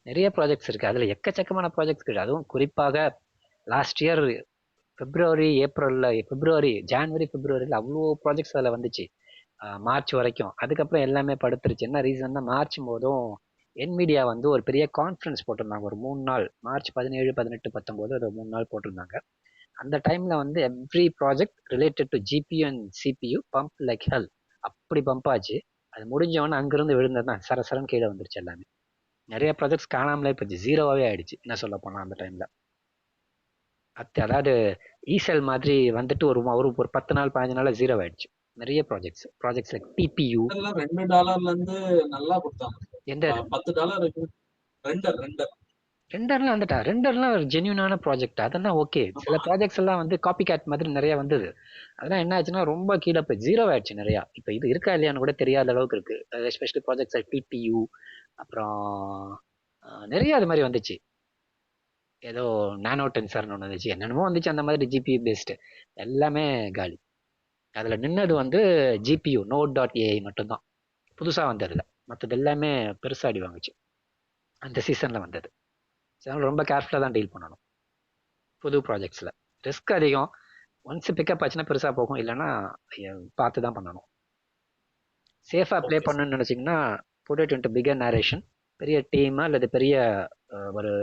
நிறைய ப்ராஜெக்ட்ஸ் இருக்கு. அதுல எக்கச்சக்கமான ப்ராஜெக்ட்ஸ் இருக்கு. அதுவும் குறிப்பாக லாஸ்ட் இயர் ஜனவரி பிப்ரவரியில் அவ்வளோ ப்ராஜெக்ட்ஸ் அதில் வந்துச்சு. மார்ச் வரைக்கும். அதுக்கப்புறம் எல்லாமே படுத்துருச்சு. என்ன ரீசன்னா மார்ச் போதும் என்விடியா வந்து ஒரு பெரிய கான்ஃபரன்ஸ் போட்டிருந்தாங்க. ஒரு 3 நாள், மார்ச் 17, 18, 19 அது 3 நாள் போட்டிருந்தாங்க. அந்த டைம்ல வந்து every project related to GPU and CPU bump like hell. அப்படி பம்ப் ஆச்சு. அது முடிஞ்சவொன்னே அங்கிருந்து விழுந்ததுதான் சரசரன் கீழே வந்துருச்சு எல்லாமே. நிறைய ப்ராஜெக்ட்ஸ் காணாமலே போச்சு, ஜீரோவாகவே ஆயிடுச்சு என்ன சொல்ல போனால் அந்த டைமில். அதாவது ஈசெல் மாதிரி வந்துட்டு ஒரு 10 நாள் 15 நாள் ஜீரோ ஆயிடுச்சு. நிறைய ப்ராஜெக்ட்ஸ் லைக் டிபியூ. $2 இருந்து நல்லா கொடுத்தாங்க. எந்த $10 ரெண்டர்லாம் வந்துட்டா. ரெண்டர்லாம் ஒரு ஜென்யூனான ப்ராஜெக்ட், அதெல்லாம் ஓகே. சில ப்ராஜெக்ட்ஸ் எல்லாம் வந்து காப்பி கேட் மாதிரி நிறைய வந்தது. அதெல்லாம் என்ன ஆச்சுன்னா ரொம்ப கீழே போய் ஜீரோ ஆயிடுச்சு நிறையா. இப்போ இது இருக்கா இல்லையான்னு கூட தெரியாத அளவுக்கு இருக்கு. எஸ்பெஷலி ப்ராஜெக்ட்ஸ் லைக் டிபியூ, அப்புறம் நிறைய அது மாதிரி வந்துச்சு. ஏதோ நானோ டென்சர்னு ஒன்று வந்துச்சு, என்னென்னமோ வந்துச்சு அந்த மாதிரி. ஜிபியூ பேஸ்டு எல்லாமே காலி. அதில் நின்னது வந்து ஜிபியூ node.ai மட்டும்தான் புதுசாக வந்ததில்ல. மற்றது எல்லாமே பெருசாக அடி வாங்குச்சு அந்த சீசனில் வந்தது. அதனால ரொம்ப கேர்ஃபுல்லாக தான் டீல் பண்ணணும் புது ப்ராஜெக்ட்ஸில். ரிஸ்க் அதிகம். ஒன்ஸ் பிக்கப் ஆச்சுன்னா பெருசாக போகும், இல்லைன்னா பார்த்து தான் பண்ணணும். சேஃபாக ப்ளே பண்ணணும்னு நினச்சிங்கன்னா put it into bigger narration. பெரிய டீமாக அல்லது பெரிய ஒரு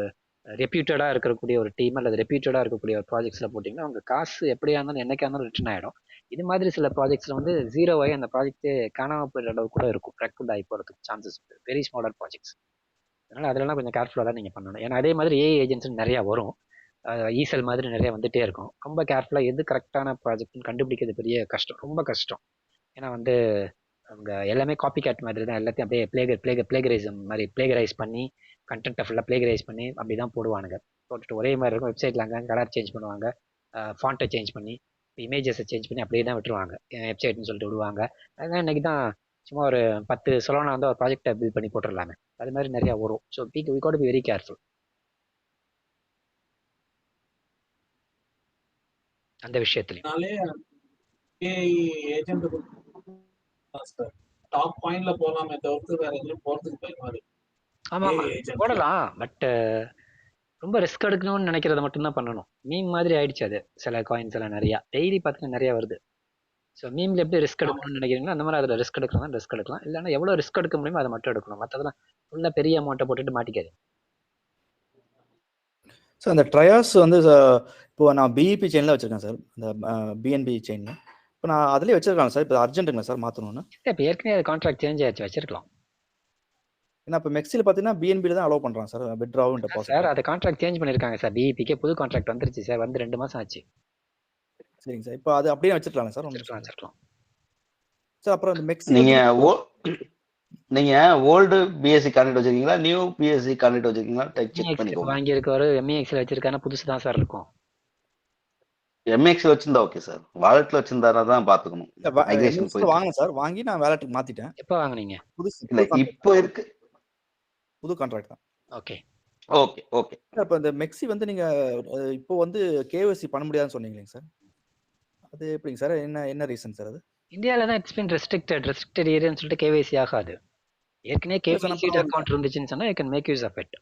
ரெப்யூட்டடாக இருக்கக்கூடிய ஒரு டீம் அல்லது ரெப்யூட்டடாக இருக்கக்கூடிய ஒரு ப்ராஜெக்ட்ஸில் போட்டிங்கன்னா அவங்க காசு எப்படியா இருந்தாலும் என்னைக்கா இருந்தாலும் ரிட்டர்ன் ஆகிடும். இது மாதிரி சில ப்ராஜெக்ட்ஸில் வந்து ஜீரோவாகி அந்த ப்ராஜெக்ட்டே காணாமல் போயிடுற அளவுக்கு கூட இருக்கும், ரெக்ரூட் ஆகி போகிறதுக்கு சான்சஸ் இருக்குது, வெரி ஸ்மாலர் ப்ராஜெக்ட்ஸ். அதனால் அதெல்லாம் கொஞ்சம் கேர்ஃபுல்லாக தான் நீங்கள் பண்ணணும். ஏன்னா அதே மாதிரி ஏஐ ஏஜென்ட்ஸ் நிறையா வரும், ஈசல் மாதிரி நிறைய வந்துகிட்டே இருக்கும். ரொம்ப கேர்ஃபுல்லாக எது கரெக்டான ப்ராஜெக்ட்னு கண்டுபிடிக்கிறது பெரிய கஷ்டம், ரொம்ப கஷ்டம். ஏன்னா வந்து அவங்க எல்லாமே காப்பி கேட் மாதிரி தான், எல்லாத்தையும் அப்படியே பிளேகரைசம் மாதிரி பிளேகரைஸ் பண்ணி கண்டென்ட்டை ஃபுல்லாக பிளேகரைஸ் பண்ணி அப்படி தான் போடுவானுங்க. போட்டுட்டு ஒரே மாதிரி இருக்கும். வெப்சைட்டில் அங்கே கலர் சேஞ்ச் பண்ணுவாங்க, ஃபாண்ட்டை சேஞ்ச் பண்ணி இமேஜஸை சேஞ்ச் பண்ணி அப்படியே தான் விட்டுருவாங்க, வெப்சைட்னு சொல்லிட்டு விடுவாங்க. அதனால் இன்றைக்கி தான் சும்மா ஒரு 10 சொல்லணும் வந்து ஒரு ப்ராஜெக்டை பில்ட் பண்ணி போட்டுடலாமே, அது மாதிரி நிறையா வரும். So we got to be very careful அந்த விஷயத்துலையும். ஏஜென்ட் சார் டாப் பாயிண்ட்ல போலாமே தவிர்த்து வேற எதுவும் போறதுக்கு பயமா இருக்கு. ஆமாம் போடலாம், பட் ரொம்ப ரிஸ்க் எடுக்கணும்னு நினைக்கிறத மட்டும்தான் பண்ணணும். மீம் மாதிரி ஆயிடுச்சு அது, சில காயின்ஸ் எல்லாம் நிறையா டெய்லி பார்த்தீங்கன்னா நிறையா வருது. ஸோ மீமில் எப்படி ரிஸ்க் எடுக்கணும்னு நினைக்கிறீங்களோ அந்த மாதிரி அதில் ரிஸ்க் எடுக்கலாம், ரிஸ்க் எடுக்கலாம். இல்லைன்னா எவ்வளோ ரிஸ்க் எடுக்க முடியுமோ அதை மட்டும் எடுக்கணும், மற்றதெல்லாம் ஃபுல்லாக பெரிய அமௌண்ட்டை போட்டுட்டு மாட்டிக்காது. சார் அந்த ட்ரையாஸ் வந்து இப்போ நான் பிஇபி செயினில் வச்சுருக்கேன் சார், இந்த பிஎன்பி செயினில். இப்போ நான் அதுலேயே வச்சிருக்கேன் சார். இப்போ அர்ஜென்ட்டுங்களா சார் மாற்றணும்னு? இப்போ ஏற்கனவே அது கான்ட்ராக்ட் சேஞ்ச் ஆச்சு, வச்சிருக்கலாம். ஏன்னா இப்போ மெக்ஸில் பார்த்தீங்கன்னா பிஎன்பியில் தான் அலோவ் பண்ணுறாங்க சார், வித்ட்ராவும் டெபாசிட். சார் அது கான்ட்ராக்ட் சேஞ்ச் பண்ணியிருக்காங்க சார், பிஇபிக்கே புது கான்ட்ராக்ட் வந்துருச்சு சார், வந்து 2 மாதம் ஆச்சு. சரிங்க சார், இப்போ அது அப்படியே வச்சிருக்கலாங்க சார்? வச்சிருக்கலாம் சார். அப்புறம் அந்த மெக்ஸி நீங்க ஓல்டு பிஎஸ்சி கான்ட்ராக்ட் வச்சிருக்கீங்களா, நியூ பிஎஸ்சி கான்ட்ராக்ட் வச்சிருக்கீங்களா? செக் பண்ணிக்கோங்க. வாங்கியிருக்காரு எம்இஎக்ஸ்ல வச்சிருக்காருன்னா புதுசு தான் சார் இருக்கும். எம்எக்ஸ் வச்சிருந்தா ஓகே சார், வாலெட்ல வச்சிருந்தாரா தான் பாத்துக்கணும். வாங்கினேன் சார், வாங்கி நான் வேலெட்டுக்கு மாத்திட்டேன். எப்போ வாங்குனீங்க? புதுசு இல்ல இப்போ இருக்கு, புது கான்ட்ராக்ட் தான். Okay okay okay. இப்போ இந்த மெக்ஸி வந்து நீங்க இப்போ வந்து கேஒய்சி பண்ண முடியாதுன்னு சொன்னீங்களேங்க சார், அது எப்படிங்க சார்? என்ன ரீசன் சார்? அது இந்தியாவில் தான் இட்ஸ் பின் ரெஸ்ட்ரிக்டட் ஏரியான்னு சொல்லிட்டு கேஒய்சி ஆகாது. ஏற்கனவே கேஒய்சி அக்கௌண்ட் இருந்துச்சுன்னு சொன்னா you can make use of it.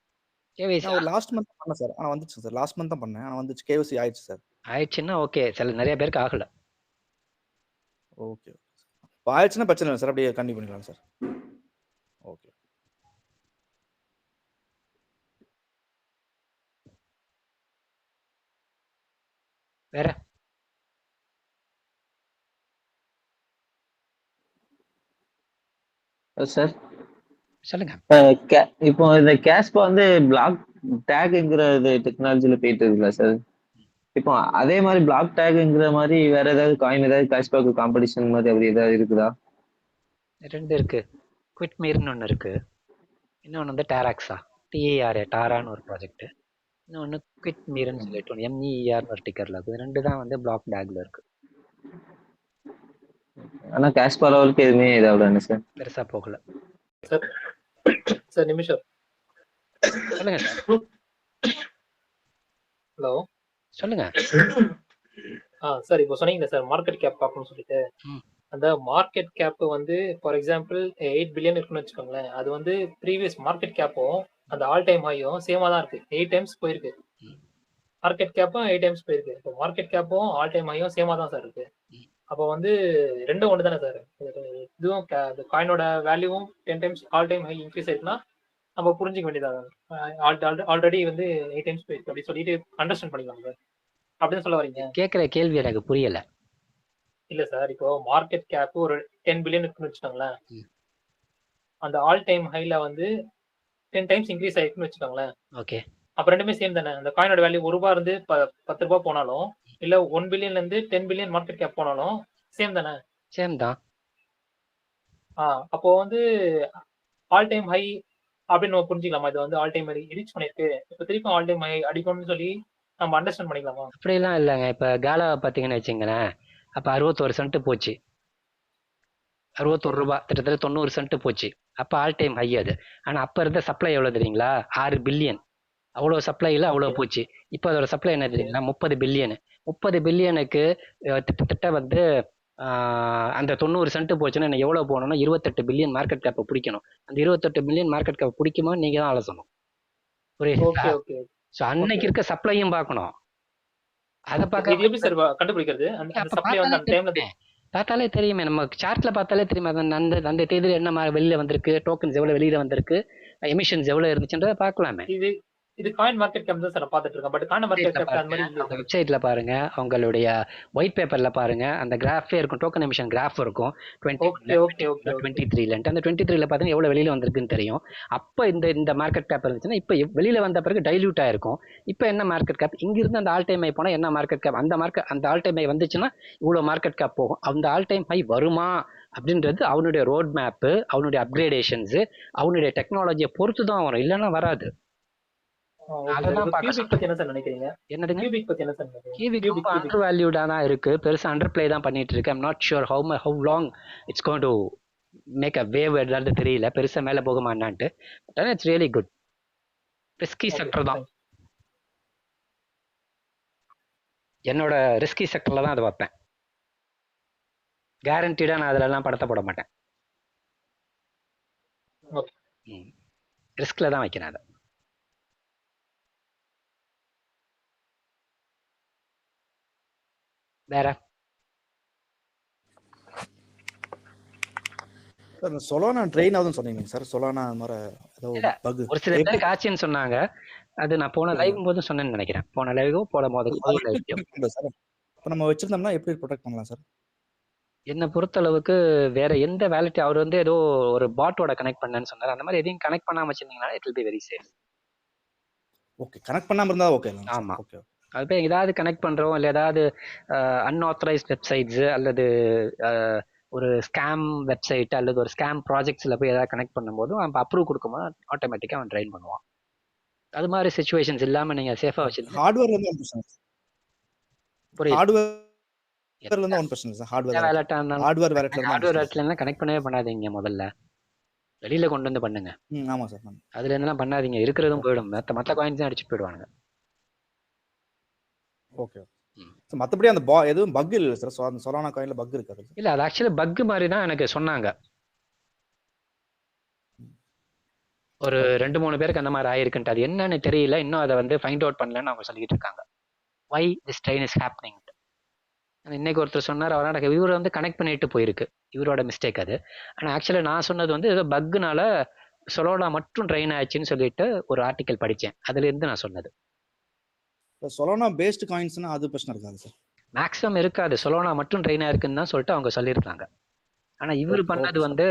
KYC நான் லாஸ்ட் மந்த் பண்ணேன் சார், ஆனா வந்துச்சு சார். லாஸ்ட் மந்த் தான் பண்ணேன், ஆனா வந்துச்சு, கேஒய்சி ஆயிடுச்சு சார். ஆயிடுச்சுன்னா ஓகே, சில நிறைய பேருக்கு ஆகல. ஓகே இப்போ ஆயிடுச்சுன்னா பிரச்சனை இல்லை சார், அப்படியே கண்டினியூ பண்ணிக்கலாம் சார். ஓகே. வேற சார் சொல்லுங்க. இப்போ இந்த கேஸ்பா வந்து பிளாக் டேக்ங்கிற டெக்னாலஜில போயிட்டு இருக்குல்ல சார், இப்போ அதே மாதிரி பிளாக் டேக்ங்கிற மாதிரி வேற ஏதாவது காயின் ஏதாவது கேஷ்பேக் காம்படிஷன் மாதிரி அப்படி ஏதாவது இருக்குதா? 2 இருக்கு. குவிட் மீர்னு ஒன்று இருக்கு, இன்னொன்று வந்து டேராக்ஸா, டிஏஆர் டாரான்னு ஒரு ப்ராஜெக்ட், இன்னொன்று குவிட் மீர்னு சொல்லிட்டு ஒன்று எம்இஆர்னு ஒரு டிக்கர்ல இருக்கு. 2 தான் வந்து பிளாக் டேக்ல இருக்கு. ஆனா கேஷ்பா லெவலுக்கு எதுவுமே இதாகல சார், பெருசா போகல சார். சார் நிமிஷம் சொல்லுங்க சார். ஹலோ சொல்லுங்க. சார் இப்போ சொன்னீங்க சார் மார்க்கெட் கேப் பார்க்கணும்னு சொல்லிட்டு, அந்த மார்க்கெட் கேப் வந்து ஃபார் எக்ஸாம்பிள் 8 பில்லியன் இருக்குன்னு வச்சுக்கோங்களேன், அது வந்து ப்ரீவியஸ் மார்க்கெட் கேப்பும் அந்த ஆல் டைம் ஹையும் சேமா தான் இருக்கு, 8 டைம்ஸ் போயிருக்கு. மார்க்கெட் கேப்பும் 8 டைம்ஸ் போயிருக்கு. இப்போ மார்க்கெட் கேப்பும் ஆல் டைம் ஹையும் சேமா தான் சார் இருக்கு. அப்போ வந்து ரெண்டும் ஒன்று தானே சார்? இதுவும் காயினோட வேல்யூவும் 10 times all time high increase ஆயிருக்குன்னா நம்ம புரிஞ்சிக்க வேண்டியதாக, ஆல்ரெடி வந்து 8 டைம்ஸ் போயிருக்கு அப்படி சொல்லிட்டு அண்டர்ஸ்டாண்ட் பண்ணிக்கலாம் சார், அப்படின்னு சொல்ல வரீங்க? கேட்குற கேள்வி எனக்கு புரியல. இல்ல சார், இப்போ மார்க்கெட் கேப் ஒரு 10 பில்லியன் இருக்குன்னு வச்சுக்கோங்களேன், அந்த ஆல் டைம் ஹைல வந்து 10 டைம்ஸ் இன்க்ரீஸ் ஆயிருக்குன்னு வச்சுக்கோங்களேன். ஓகே, அப்ப ரெண்டுமே சேம் தானே? அந்த காயினோட வேல்யூ ₹1 இருந்து 10 ரூபாய் போனாலும், இல்ல 1 பில்லியன்ல இருந்து 10 பில்லியன் மார்க்கெட் கேப் போனாலும் சேம் தானே? சேம் தான். அப்போ வந்து ஆல் டைம் ஹை அப்படின்னு நம்ம புரிஞ்சுக்கலாமா? இது வந்து ஆல் டைம் ஹை ரீச் பண்ணிருக்கு, இப்போ திருப்பி ஆல் டைம் ஹை அடிக்கணும்னு சொல்லி நம்ம அண்டர்ஸ்டாண்ட் பண்ணிக்கலாமா? அப்படிலாம் இல்லைங்க. இப்போ காலா பார்த்தீங்கன்னு வச்சுங்களேன், அப்போ 61 சென்ட் போச்சு, 61 ரூபாய், கிட்டத்தட்ட 90 சென்ட் போச்சு. அப்போ ஆல் டைம் ஹை அது. ஆனால் அப்போ இருந்த சப்ளை எவ்வளோ தெரியுங்களா? 6 பில்லியன். அவ்வளோ சப்ளையில் அவ்வளோ போச்சு. இப்போ அதோட சப்ளை என்ன தெரியுங்களா? 30 பில்லியனு. 30 பில்லியனுக்கு கிட்டத்தட்ட வந்து அந்த 90 சென்ட் போச்சுன்னா எனக்கு எவ்வளோ போகணும்னா 28 பில்லியன் மார்க்கெட் கேப்பை பிடிக்கணும். அந்த 28 பில்லியன் மார்க்கெட் கேப் பிடிக்குமா நீங்கள் தான் அலசணும், புரியுதுங்களா? ஸோ அன்னைக்கு இருக்க சப்ளையும் பார்க்கணும். அதை பார்த்தாலே தெரியுமே, நம்ம சார்ட்ல பார்த்தாலே தெரியுமே. அந்த தேதியில் என்ன வெளியில வந்திருக்கு, டோக்கன்ஸ் எவ்வளவு வெளியில வந்திருக்கு, எமிஷன்ஸ் எவ்வளவு இருந்துச்சுன்றதை பார்க்கலாமே. இது காயின் மார்க்கெட் கேப் தான் சார் நான் பார்த்துட்டு இருக்கேன். பட் காயின் மார்க்கெட் கேப் அந்த மாதிரி இல்லையே அந்த சார். வெப்சைட்ல பாருங்க, அவங்களுடைய ஒயிட் பேப்பர்ல பாருங்க, அந்த கிராஃபே இருக்கும், டோக்கன் எமிஷன் கிராஃப் இருக்கும். ஓகே ஓகே ஓகே 23ல அந்த 23ல பார்த்தீங்கன்னா எவ்வளவு வெளியில வந்திருக்குன்னு தெரியும். அப்ப இந்த மார்க்கெட் கேப் இருந்துச்சுன்னா இப்ப வெளியில வந்த பிறகு டைல்யூட் ஆயிருக்கும். இப்ப என்ன மார்க்கெட் கேப், இங்க இருந்து அந்த ஆல் டைம் ஹை போனா என்ன மார்க்கெட் கேப், அந்த ஆல் டைம் ஹை வந்துச்சுன்னா இவ்வளவு மார்க்கெட் கேப் போகும். அந்த ஆல் டைம் ஹை வருமா அப்படின்றது அவனுடைய ரோட் மேப்பு, அவனுடைய அப்கிரேடேஷன்ஸ், அவனுடைய டெக்னாலஜியை பொறுத்து தான் வரும், இல்லைன்னா வராது. அததான் பார்க்க கியூபிக் பத்தி என்ன சார் நினைக்கிறீங்க? என்னதுங்க? கியூபிக் பத்தி என்ன சார் நினைக்கிறீங்க? கியூபிக் ரொம்ப அண்டர் வேல்யூடா தான் இருக்கு, பெருசா அண்டர் பிளே தான் பண்ணிட்டு இருக்கு. I'm not sure how long it's going to make a wave எதாவது தெரியல, பெருசா மேல போகுமான்னான்ட்டு. But it's really good. Risky sector தான், என்னோட ரிஸ்கி செக்டர்ல தான் அதை வைப்பேன். கேரண்டீடா நான் அதுல எல்லாம் படத்தை போட மாட்டேன். ரிஸ்க்ல தான் வைக்கிறேன் அதை. வேற சார் சொலானா ட்ரெயின் ஆகுதுன்னு சொன்னீங்க சார். சொலானா அது மாதிரி ஏதோ பக் ஒரு சில பேருக்கு ஆச்சுன்னு சொன்னாங்க. அது நான் போன லைவ் போதும் சொன்னேன்னு நினைக்கிறேன். போன லைவோ போன போது சார். இப்போ நம்ம வச்சிருந்தோம்னா எப்படி ப்ரொடெக்ட் பண்ணலாம் சார்? என்னை பொறுத்தளவுக்கு வேற எந்த வேலட், அவர் வந்து ஏதோ ஒரு பாட்டோட கனெக்ட் பண்ணேன்னு சொன்னார். அந்த மாதிரி எதையும் கனெக்ட் பண்ணாம வச்சிருந்தீங்கன்னா it will be very safe. Okay, connect பண்ணாம இருந்தா ஓகே. ஆமா, ஓகே. அது போய் ஏதாவது கனெக்ட் பண்றோம் இல்லை ஏதாவது அன்ஆத்தரைஸ்ட் வெப்சைட்ஸ் அல்லது ஒரு ஸ்கேம் வெப்சைட் அல்லது ஒரு ஸ்கேம் ப்ராஜெக்ட்ஸ்ல போய் ஏதாவது கனெக்ட் பண்ணும்போது அவன் அப்ரூவ் கொடுக்கும்போது ஆட்டோமேட்டிக்கா அவன் ட்ரைன் பண்ணுவான். அது மாதிரி சிச்சுவேஷன்ஸ் இல்லாம நீங்க சேஃபா வச்சிருந்தீங்க. ஹார்ட்வேர்ல இருந்து ஒன் பிரச்சனை. ஹார்ட்வேர்ல இருந்து ஒன் பிரச்சனை சார். ஹார்ட்வேர் வேலட்ல கனெக்ட் பண்ணவே பண்ணாதீங்க. முதல்ல வெளியில கொண்டு வந்து பண்ணுங்க. ஆமா சார். அதுல இருந்தெல்லாம் பண்ணாதீங்க, இருக்கிறதும் போயிடும். மத்த காயின்ஸ் தான் அடிச்சுட்டு போயிடுவாங்க. ஓகே. மற்றபடி அந்த எதுவும் பக் இல்லை சார். அந்த சொலானா காயின்ல பக் இருக்காது இல்ல, அது ஆக்சுவலி பக் மாதிரி தான் எனக்கு சொன்னாங்க. ஒரு 2-3 பேருக்கு அந்த மாதிரி ஆயிருக்குன்ட்டு. அது என்னன்னு தெரியல, இன்னும் அதை வந்து ஃபைண்ட் அவுட் பண்ணலன்னு அவங்க சொல்லிட்டு இருக்காங்க. Why this train is happening. இன்னைக்கு ஒருத்தர் சொன்னார், அவரால் இவர் வந்து கனெக்ட் பண்ணிட்டு போயிருக்கு, இவரோட மிஸ்டேக் அது. ஆனால் ஆக்சுவலி நான் சொன்னது வந்து ஏதோ பக்குனால சொலோனா மட்டும் ட்ரெயின் ஆயிடுச்சுன்னு சொல்லிட்டு ஒரு ஆர்டிக்கல் படித்தேன், அதுல இருந்து நான் சொன்னது. சொலானா பேஸ்ட் காயின்ஸ்னா அது பிரச்சனை இருக்காது சார். மேக்ஸிமம் இருக்காது, சொலோனா மட்டும் ட்ரெயின் ஆயிருக்குன்னு தான் சொல்லிட்டு அவங்க சொல்லியிருக்காங்க. ஆனால் இவர் பண்ணது வந்து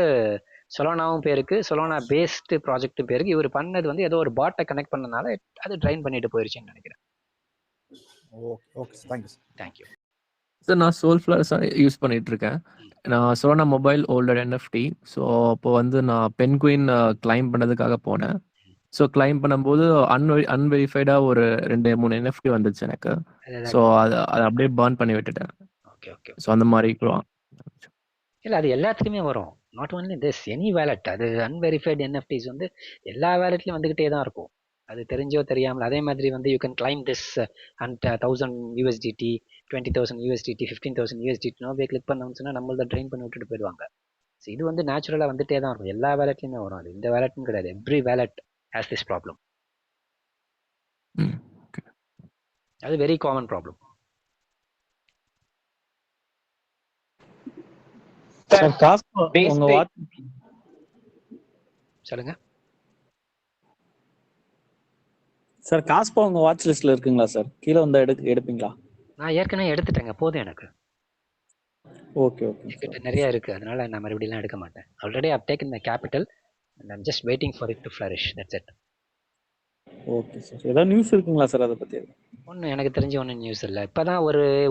சொலோனாவும் பேருக்கு, சொலோனா பேஸ்டு ப்ராஜெக்டும் பேருக்கு. இவர் பண்ணது வந்து ஏதோ ஒரு பாட்டை கனெக்ட் பண்ணனால அது ட்ரெயின் பண்ணிட்டு போயிருச்சுன்னு நினைக்கிறேன். Okay, thank you sir. Thank you sir. நான் சோல்ஃப்ளவர்ஸ் யூஸ் பண்ணிட்டு இருக்கேன். நான் Solana mobile holder NFT. So அப்போ வந்து நான் பென்குயின் கிளைம் பண்ணதுக்காக போனேன். ஸோ கிளைம் பண்ணும்போது அன்வெரிஃபைடாக ஒரு 2-3 NFT வந்துச்சு எனக்கு. ஸோ அதை அப்படியே பர்ன் பண்ணி விட்டுட்டேன். Okay okay. ஸோ அந்த மாதிரி இல்லை, அது எல்லாத்துக்குமே வரும், not only this, any wallet. அது அன்வெரிஃபைடு NFTs வந்து எல்லா வேலட்லையும் வந்துகிட்டே தான் இருக்கும், அது தெரிஞ்சோ தெரியாமல். அதே மாதிரி வந்து you can claim this and 1000 USDT, 20,000 USDT, 15,000 USDT போய் கிளிக் பண்ணோம்னு சொன்னால் நம்மள ட்ரெயின் பண்ணி விட்டுட்டு போயிடுவாங்க. ஸோ இது வந்து நேச்சுரலாக வந்துட்டே தான் இருக்கும், எல்லா வேலட்லையுமே வரும். அது இந்த வேலட்னு கிடையாது, every wallet has this problem. அது வெரி காமன் ப்ராப்ளம். சொல்லுங்க சார். காஸ்போ உங்க வாட்ச் லிஸ்ட்ல இருக்குங்களா சார்? கீழே வந்தா எடுப்பீங்களா? நான் ஏற்கனவே எடுத்துட்டேங்க, போதும் எனக்கு. Okay okay. என்கிட்ட நிறைய இருக்கு, அதனால நான் மறுபடியும் எடுக்க மாட்டேன். Already I taken my capital and I'm just waiting for it to flourish, that's it. Okay sir. ஏதாவது நியூஸ் இருக்குங்களா சார் அதை பத்தி? ஒன்றும் எனக்கு தெரிஞ்ச ஒன்றும் நியூஸ் இல்லை. இப்போதான்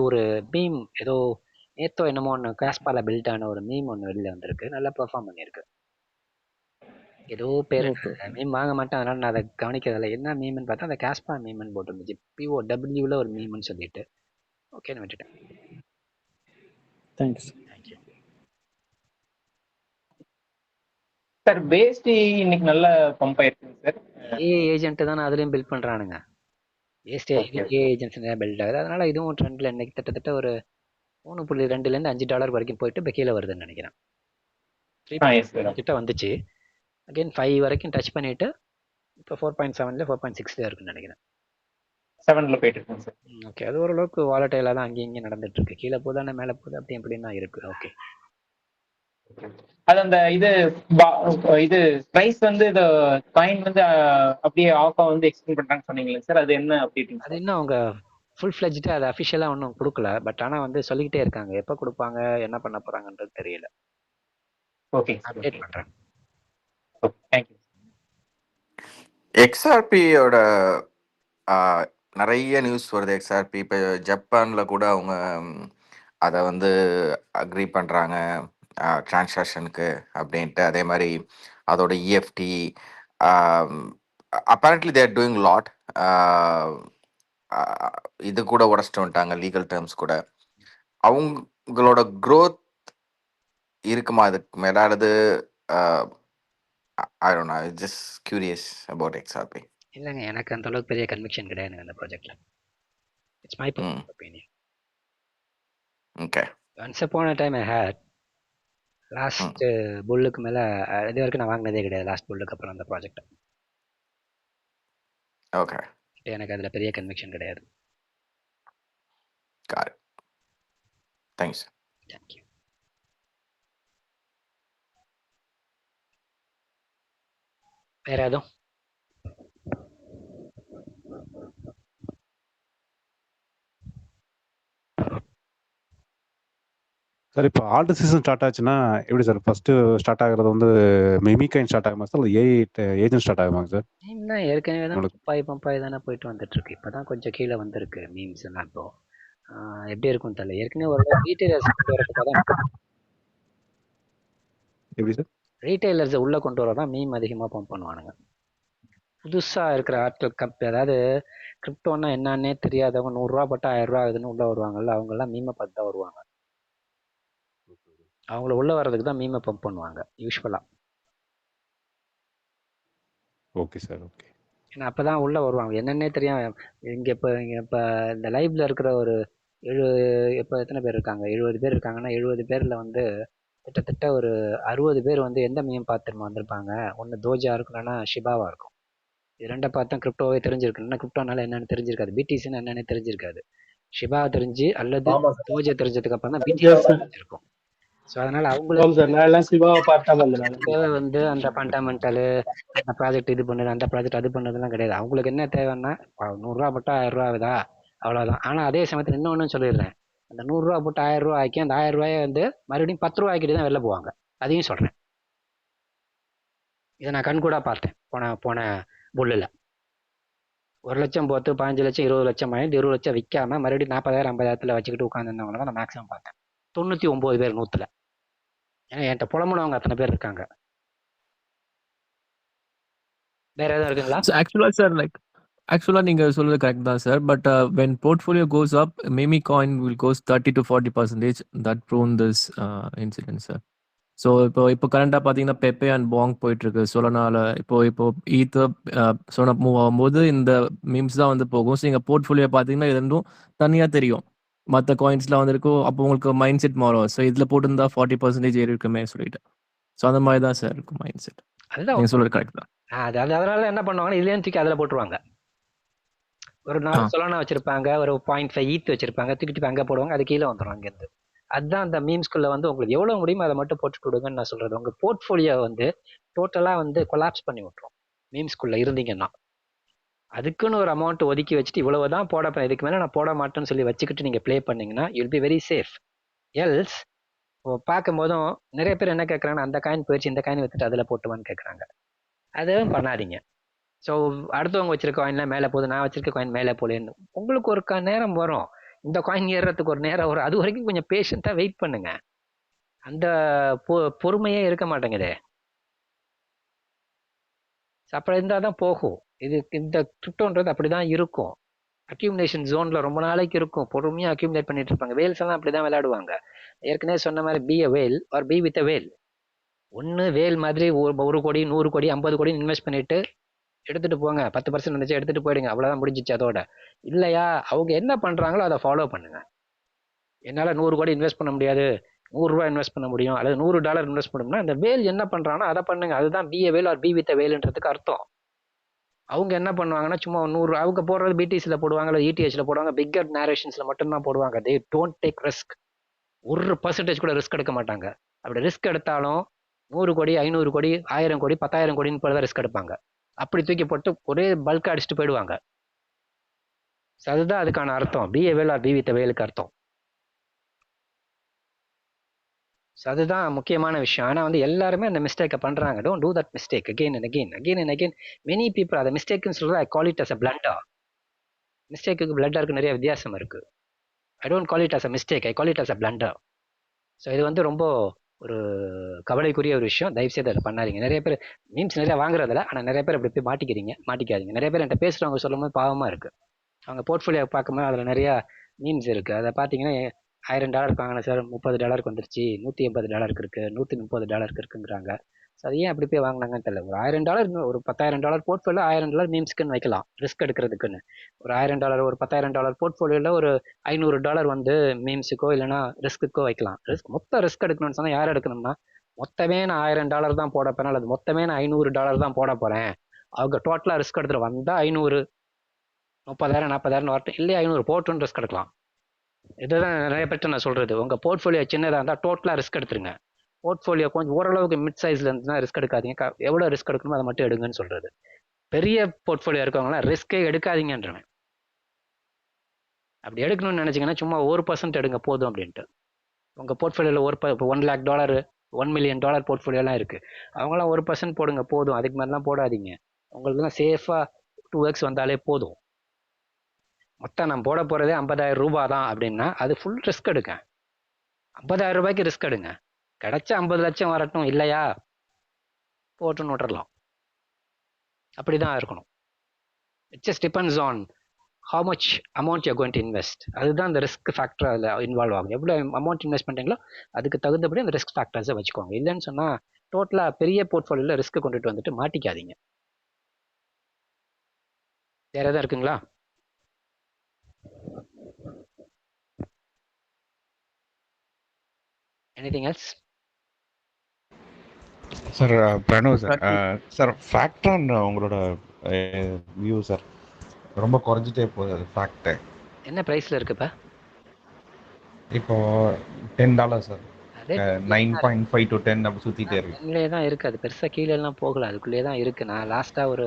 ஒரு மீம் ஏதோ நேத்தோ என்னமோ ஒன்று காஸ்பால பில்ட் ஆன ஒரு மீம் ஒன்று வெளில வந்திருக்கு, நல்லா பெர்ஃபார்ம் பண்ணியிருக்கு. ஏதோ பேர் மீம் வாங்க மாட்டேன், அதனால நான் அதை கவனிக்கிறதில்ல. என்ன மீம்னு பார்த்தா அந்த காஸ்பா மீம்னு போட்டுருந்துச்சு, POWல ஒரு மீம்னு சொல்லிட்டு ஓகேன்னு விட்டுட்டேன். Thank you sir. Thank you sir. Paste இன்னைக்கு நல்ல பம்ப் ஆயிருக்குங்க சார். ஏஜென்ட் தானே அதுலயும் பில்ட் பண்றானுங்க. பேஸ்ட் ஏஜென்ட்ஸ் பில்ட் ஆகுது, அதனால இதுவும் ட்ரெண்ட்ல இன்னைக்கு கிட்டத்தட்ட ஒரு $3.2 $5 வரைக்கும் போயிட்டு இப்போ கீழே வருதுன்னு நினைக்கிறேன். 3 கிட்ட வந்துச்சு, அகைன் 5 வரைக்கும் டச் பண்ணிட்டு இப்போ 4.7ல 4.6ல இருக்குன்னு நினைக்கிறேன். 7ல போயிட்டு இருக்குங்க சார். ஓகே, அது ஓரளவுக்கு வாலட்டைலாக தான் அங்கேயும் இங்கேயும் நடந்துட்டு இருக்கு. கீழே போதானே மேலே போகுது, அப்படி எப்படின்னு தான் இருக்கு. ஓகே அது அந்த இது பிரைஸ் வந்து இந்த காயின் வந்து அப்படியே ஆஃபா வந்து எக்ஸ்பிளைன் பண்றாங்கன்னு சொன்னீங்களே சார், அது என்ன அப்டேட்டிங் அது சார்? இன்னும் அவங்க ஃபுல் ஃப்ளெஜ்டாக அதை அஃபிஷியலாக ஒன்றும் கொடுக்கல. பட் ஆனால் வந்து சொல்லிக்கிட்டே இருக்காங்க. எப்போ கொடுப்பாங்க, என்ன பண்ண போறாங்கன்றது தெரியல. Okay sir, update okay. பண்ணுறேன். தேங்க்யூ. எக்ஸ்ஆர்பியோட நிறைய நியூஸ் வருது. எக்ஸ்ஆர்பி இப்போ ஜப்பானில் கூட அவங்க அதை வந்து அக்ரி பண்ணுறாங்க டிரான்சாக்ஷனுக்கு அப்படின்ட்டு. அதே மாதிரி அதோட EFT apparently they're doing lot. இது கூட உடச்சிட்டு வந்துட்டாங்க லீகல் டேர்ம்ஸ் கூட. அவங்களோட க்ரோத் இருக்குமா அதுக்கு மேலே? அல்லது I don't know, just curious about XRP. இல்லைங்க, எனக்கு அந்த அளவுக்கு பெரிய கன்விக்ஷன் கிடையாதுங்க அந்த ப்ராஜெக்ட்ல. It's my personal opinion. Okay. Once upon a time I had lost புல்லுக்கு மேலே இது வரைக்கும் நான் வாங்கினதே கிடையாது. லாஸ்ட் புல்லுக்கு அப்புறம் அந்த ப்ராஜெக்ட் Okay. எனக்கு அதில் பெரிய கன்விக்ஷன் கிடையாது. Got it. Thanks. தேங்க்யூ. வேற எதுவும்? சார் இப்போ ஆல்ட் சீசன் ஸ்டார்ட் ஆச்சுன்னா எப்படி சார் ஃபர்ஸ்ட் ஸ்டார்ட் ஆகுறது வந்து மிமிகைன் ஸ்டார்ட் ஆகுமா சார், இல்லை ஏஜென்ட் ஸ்டார்ட் ஆகுமாங்க சார்? மீம் தான் ஏற்கனவே தான் உங்களுக்கு பம்பாய் தானே போயிட்டு வந்துட்டு இருக்கு. இப்போதான் கொஞ்சம் கீழே வந்திருக்கு மீம்ஸ் எல்லாம். இப்போ எப்படி இருக்கும் தெரியல. ஏற்கனவே ஒரு ரீட்டைலர்ஸ் கொண்டு வரதுக்காக தான் எப்படி சார்? ரீட்டைலர்ஸை உள்ள கொண்டு வர தான் மீம் அதிகமாக பம்ப் பண்ணுவானுங்க. புதுசாக இருக்கிற ஆட்கள் அதாவது கிரிப்டோன்னா என்னன்னே தெரியாதவங்க 100 ரூபா பட்டு 1000 ரூபா ஆகுதுன்னு உள்ள வருவாங்கல்ல, அவங்கெல்லாம் மீமை பார்த்து தான் வருவாங்க. அவங்கள உள்ள வர்றதுக்கு தான் மீமை பம்ப் பண்ணுவாங்க யூஸ்வலாக. Okay sir, okay. ஏன்னா அப்போ தான் உள்ளே வருவாங்க. என்னன்னே தெரியும். இங்கே இப்போ இந்த லைவ்ல இருக்கிற ஒரு இப்போ எத்தனை பேர் இருக்காங்க, 70 பேர் இருக்காங்கன்னா 70 பேரில் வந்து கிட்டத்தட்ட ஒரு 60 பேர் வந்து எந்த மீம் பார்த்துருமா வந்திருப்பாங்க. ஒன்று தோஜா இருக்கும், இல்லைன்னா ஷிபாவா இருக்கும். இது ரெண்டை பார்த்தா கிரிப்டோவே தெரிஞ்சிருக்கு. இல்லைன்னா கிரிப்டோனால என்னன்னு தெரிஞ்சிருக்காது, பிடிசின்னு என்னன்னு தெரிஞ்சிருக்காது. ஷிபா தெரிஞ்சு அல்லது தோஜா தெரிஞ்சதுக்கு அப்புறம் தான் பிடிசி தெரிஞ்சிருக்கும். ஸோ அதனால அவங்களுக்கு வந்து அந்த ஃபண்டமெண்டலு, அந்த ப்ராஜெக்ட் இது பண்ணுது, அந்த ப்ராஜெக்ட் அது பண்ணதுலாம் கிடையாது. அவங்களுக்கு என்ன தேவைன்னா 100 ரூபா போட்டா 1000 ரூபா ஆகுதா, அவ்வளோதான். ஆனால் அதே சமயத்தில் இன்னொன்னு சொல்லிடுறேன், அந்த 100 ரூபா போட்டு 1000 ரூபா ஆக்கி அந்த 1000 ரூபாயை வந்து மறுபடியும் 10 ரூபா ஆக்கிட்டு தான் வெளில போவாங்க. அதையும் சொல்றேன். இதை நான் கண்கூடா பார்த்தேன். போன புல்லில் 1 லட்சம் போட்டு 15 லட்சம் 20 லட்சம் ஆயிட்டு 20 லட்சம் விற்காம மறுபடியும் 40,000 50,000 வச்சுக்கிட்டு உட்காந்துருந்தவங்க தான் நான் மேக்ஸிமம் பார்த்தேன். 99 பேர் 100ல். ஏன்னா என்கிட்ட புலம்புனவங்க அத்தனை பேர் இருக்காங்க. வேற ஏதாவது இருக்குங்களா? ஆக்சுவலா நீங்க சொல்றது கரெக்ட் தான் sir. But when portfolio goes up, meme coin will goes 30 to 40% that prone this incident sir. So இப்போ கரண்டாக பார்த்தீங்கன்னா பெப்பே அண்ட் பாங் போயிட்டு இருக்கு. சொலனால இப்போ ஈத்தர் சொன்ன மூவ் ஆகும்போது இந்த மீம்ஸ் தான் வந்து போகும். ஸோ நீங்கள் போர்ட்ஃபோலியோ பார்த்தீங்கன்னா இது ரெண்டும் தனியாக தெரியும். மற்ற காயின்ஸ்லாம் வந்துருக்கும். அப்போ உங்களுக்கு மைண்ட் செட் மாறும். ஸோ இதில் போட்டிருந்தா 40% ஏறி இருக்குமே சொல்லிட்டு. ஸோ அந்த மாதிரி தான் சார் இருக்கும் மைண்ட் செட். அதுதான் நீங்கள் சொல்றது கரெக்ட் தான். அதனால என்ன பண்ணுவாங்கன்னா இதுலேயும் தூக்கி அதில் போட்டுருவாங்க. ஒரு 4 சொலனா வச்சிருப்பாங்க, ஒரு 0.5 ஈத் வச்சிருப்பாங்க, தூக்கிட்டு அங்கே போடுவாங்க, அது கீழே வந்துடும் அங்கேருந்து. அதுதான் அந்த மீம்ஸ்குள்ள வந்து உங்களுக்கு எவ்வளோ முடியுமோ அதை மட்டும் போட்டுட்டு விடுங்கன்னு நான் சொல்றது. உங்க போர்ட்ஃபோலியோ வந்து டோட்டலாக வந்து கொலாப்ஸ் பண்ணி விட்டுரும் மீம்ஸ்குள்ள இருந்தீங்கன்னா. அதுக்குன்னு ஒரு அமௌண்ட் ஒதுக்கி வச்சுட்டு இவ்வளவுதான் போட, இதுக்கு மேலே நான் போட மாட்டேன்னு சொல்லி வச்சுக்கிட்டு நீங்கள் ப்ளே பண்ணீங்கன்னா you'll be very safe. Else பார்க்கும் போதும் நிறைய பேர் என்ன கேட்குறாங்கன்னா அந்த காயின் போயிடுச்சு, இந்த காயின் வச்சுட்டு அதில் போட்டுவான்னு கேட்குறாங்க. அதுவும் பண்ணாதீங்க. ஸோ அடுத்தவங்க வச்சிருக்க காயின்லாம் மேலே போகுது, நான் வச்சிருக்க காயின் மேலே போலேன்னு உங்களுக்கு ஒரு நேரம் வரும். இந்த காயின் ஏறுறதுக்கு ஒரு நேரம் வரும். அது வரைக்கும் கொஞ்சம் பேஷண்ட்டாக வெயிட் பண்ணுங்க. அந்த பொறுமையே இருக்க மாட்டேங்குதே. அப்படி இருந்தால் தான் போகும். இந்த கிரிப்டோன்றது அப்படிதான் இருக்கும். அக்யூமுலேஷன் ஜோன்ல ரொம்ப நாளைக்கு இருக்கும். பொறுமையாக அக்யூமுலேட் பண்ணிட்டு இருப்பாங்க. வேல்ஸ் எல்லாம் அப்படிதான் விளையாடுவாங்க. ஏற்கனவே சொன்ன மாதிரி be a whale or be with a whale. ஒன்று வேல் மாதிரி 1 கோடி 100 கோடி 50 கோடி இன்வெஸ்ட் பண்ணிட்டு எடுத்துட்டு போங்க. 10% வந்துச்சு எடுத்துட்டு போயிடுங்க, அவ்வளவுதான் முடிஞ்சிச்சு அதோட. இல்லையா அவங்க என்ன பண்றாங்களோ அதை ஃபாலோ பண்ணுங்க. என்னால 100 கோடி இன்வெஸ்ட் பண்ண முடியாது, 100 ரூபாய் இன்வெஸ்ட் பண்ண முடியும், அல்லது $100 இன்வெஸ்ட் பண்ணணும்னா அந்த வேல் என்ன பண்றானோ அதை பண்ணுங்க. அதுதான் be a whale or be with a வேல்ன்றதுக்கு அர்த்தம். அவங்க என்ன பண்ணுவாங்கன்னா சும்மா 100 அவங்க போடுறது பிடிசியில் போடுவாங்க, இல்லை இடிஹெச்ல போடுவாங்க, பிக்கர் நேரேஷன்ஸ்ல மட்டும்தான் போடுவாங்க. They don't take risk. 1% கூட ரிஸ்க் எடுக்க மாட்டாங்க. அப்படி ரிஸ்க் எடுத்தாலும் 100 கோடி 500 கோடி 1000 கோடி 10,000 கோடின்னு போல தான் ரிஸ்க் எடுப்பாங்க. அப்படி தூக்கி போட்டு ஒரே பல்க் அடிச்சுட்டு போயிடுவாங்க. அதுதான் அதுக்கான அர்த்தம். Be a whale or be with வேலுக்கு அர்த்தம். அதுதான் முக்கியமான விஷயம். ஆனால் வந்து எல்லாருமே அந்த மிஸ்டேக்கை பண்ணுறாங்க. Don't do that mistake again and again again and again. Many people அதை மிஸ்டேக்குன்னு சொல்கிறது. ஐ கால் இட் அஸ் அ பிளண்டா. மிஸ்டேக்குக்கு பிளண்டருக்கு நிறைய வித்தியாசம் இருக்குது. I don't call it as a mistake, I call it as a blunder. So இது வந்து ரொம்ப ஒரு கவலைக்குரிய ஒரு விஷயம். தயவுசெய்து அதை பண்ணாதீங்க. நிறைய பேர் மீம்ஸ் நிறைய வாங்குறதில்ல, ஆனால் நிறைய பேர் அப்படி போய் மாட்டிக்காதீங்க. நிறைய பேர் என்கிட்ட பேசுகிறவங்க சொல்லும்போது பாவமாக இருக்குது. அவங்க போர்ட்ஃபோலியோ பார்க்கும்போது அதில் நிறையா மீம்ஸ் இருக்குது. அதை பார்த்தீங்கன்னா $1000 வாங்கின சார் $30 வந்துருச்சு, $180 இருக்குது, $130 இருக்குங்கிறாங்க. ஸோ அது ஏன் அப்படி போய் வாங்கினாங்கன்னு தெரியல. ஒரு $1000 ஒரு $10,000 போர்ட்ஃபோலியோ $1000 மீம்ஸ்க்குன்னு வைக்கலாம், ரிஸ்க் எடுக்கிறதுக்குன்னு. ஒரு $1000 ஒரு $10,000 போர்ட்ஃபோலியோவில் ஒரு $500 வந்து மீம்ஸுக்கோ இல்லைனா ரிஸ்க்குக்கோ வைக்கலாம். மொத்த ரிஸ்க் எடுக்கணும்னு சொன்னால் யார் எடுக்கணும்னா, மொத்தமே நான் $1000 தான் போட போகிறேன் அல்லது மொத்தமே நான் $500 தான் போட போகிறேன். அவங்க டோட்டலாக ரிஸ்க் எடுத்துகிட்டு வந்தால் 500 30,000 40,000 வரட்டும், இல்லையா 500 போட்டுன்னு ரிஸ்க் எடுக்கலாம். இதுதான் நிறைய பேர்ட்ட நான் சொல்கிறது. உங்கள் போர்ட்ஃபோலியோ சின்னதாக இருந்தால் டோட்டலாக ரிஸ்க் எடுத்துருங்க. போர்ட்ஃபோலியோ கொஞ்சம் ஓரளவுக்கு மிட் சைஸில் இருந்துச்சுன்னா ரிஸ்க் எடுக்காதீங்க. எவ்வளோ ரிஸ்க் எடுக்கணுமோ அதை மட்டும் எடுங்கன்னு சொல்கிறது. பெரிய போர்ட்ஃபோலியோ இருக்கவங்களாம் ரிஸ்க்கே எடுக்காதீங்கன்றவன். அப்படி எடுக்கணும்னு நினச்சிங்கன்னா சும்மா 1% எடுங்க போதும் அப்படின்ட்டு. உங்கள் போர்ட்ஃபோலியோவில் $1 lakh $1 million போர்ட்ஃபோலியோலாம் இருக்குது. அவங்களாம் 1% போடுங்க போதும். அதுக்கு மாதிரிலாம் போடாதீங்க. உங்களுக்குலாம் சேஃபாக 2x வந்தாலே போதும். மொத்தம் நான் போட போகிறதே $50,000 தான் அப்படின்னா அது ஃபுல் ரிஸ்க் எடுங்க. $50,000 ரிஸ்க் எடுங்க. கிடைச்சா 50 லட்சம் வரட்டும், இல்லையா போட்டுன்னு விட்டுறலாம். அப்படி தான் இருக்கணும். It just depends on how much amount you're going to invest. அதுதான் அந்த ரிஸ்க் ஃபேக்டர் அதில் இன்வால்வ் ஆகும். எவ்வளோ அமௌண்ட் இன்வெஸ்ட் பண்ணுறீங்களோ அதுக்கு தகுந்தபடி அந்த ரிஸ்க் ஃபேக்டர்ஸை வச்சுக்கோங்க. இல்லைன்னு சொன்னால் டோட்டலாக பெரிய போர்ட்ஃபோலியோவில் ரிஸ்க் கொண்டுட்டு வந்துட்டு மாட்டிக்காதீங்க. வேற எதாவது இருக்குங்களா? Anything else? Sir Pranav sir, sir ஃபேக்டான் உங்களோட வியூ சார் ரொம்ப குறைஞ்சிட்டே போகுது. அது ஃபேக்ட் என்ன ப்ரைஸில் இருக்குப்பா? இப்போ $10 சார், 9.5 to 10 அப்படி சுற்றிட்டே இருக்கு. அதுலேயே தான் இருக்குது. அது பெருசாக கீழெல்லாம் போகல, அதுக்குள்ளேயே தான் இருக்குது. நான் லாஸ்ட்டாக ஒரு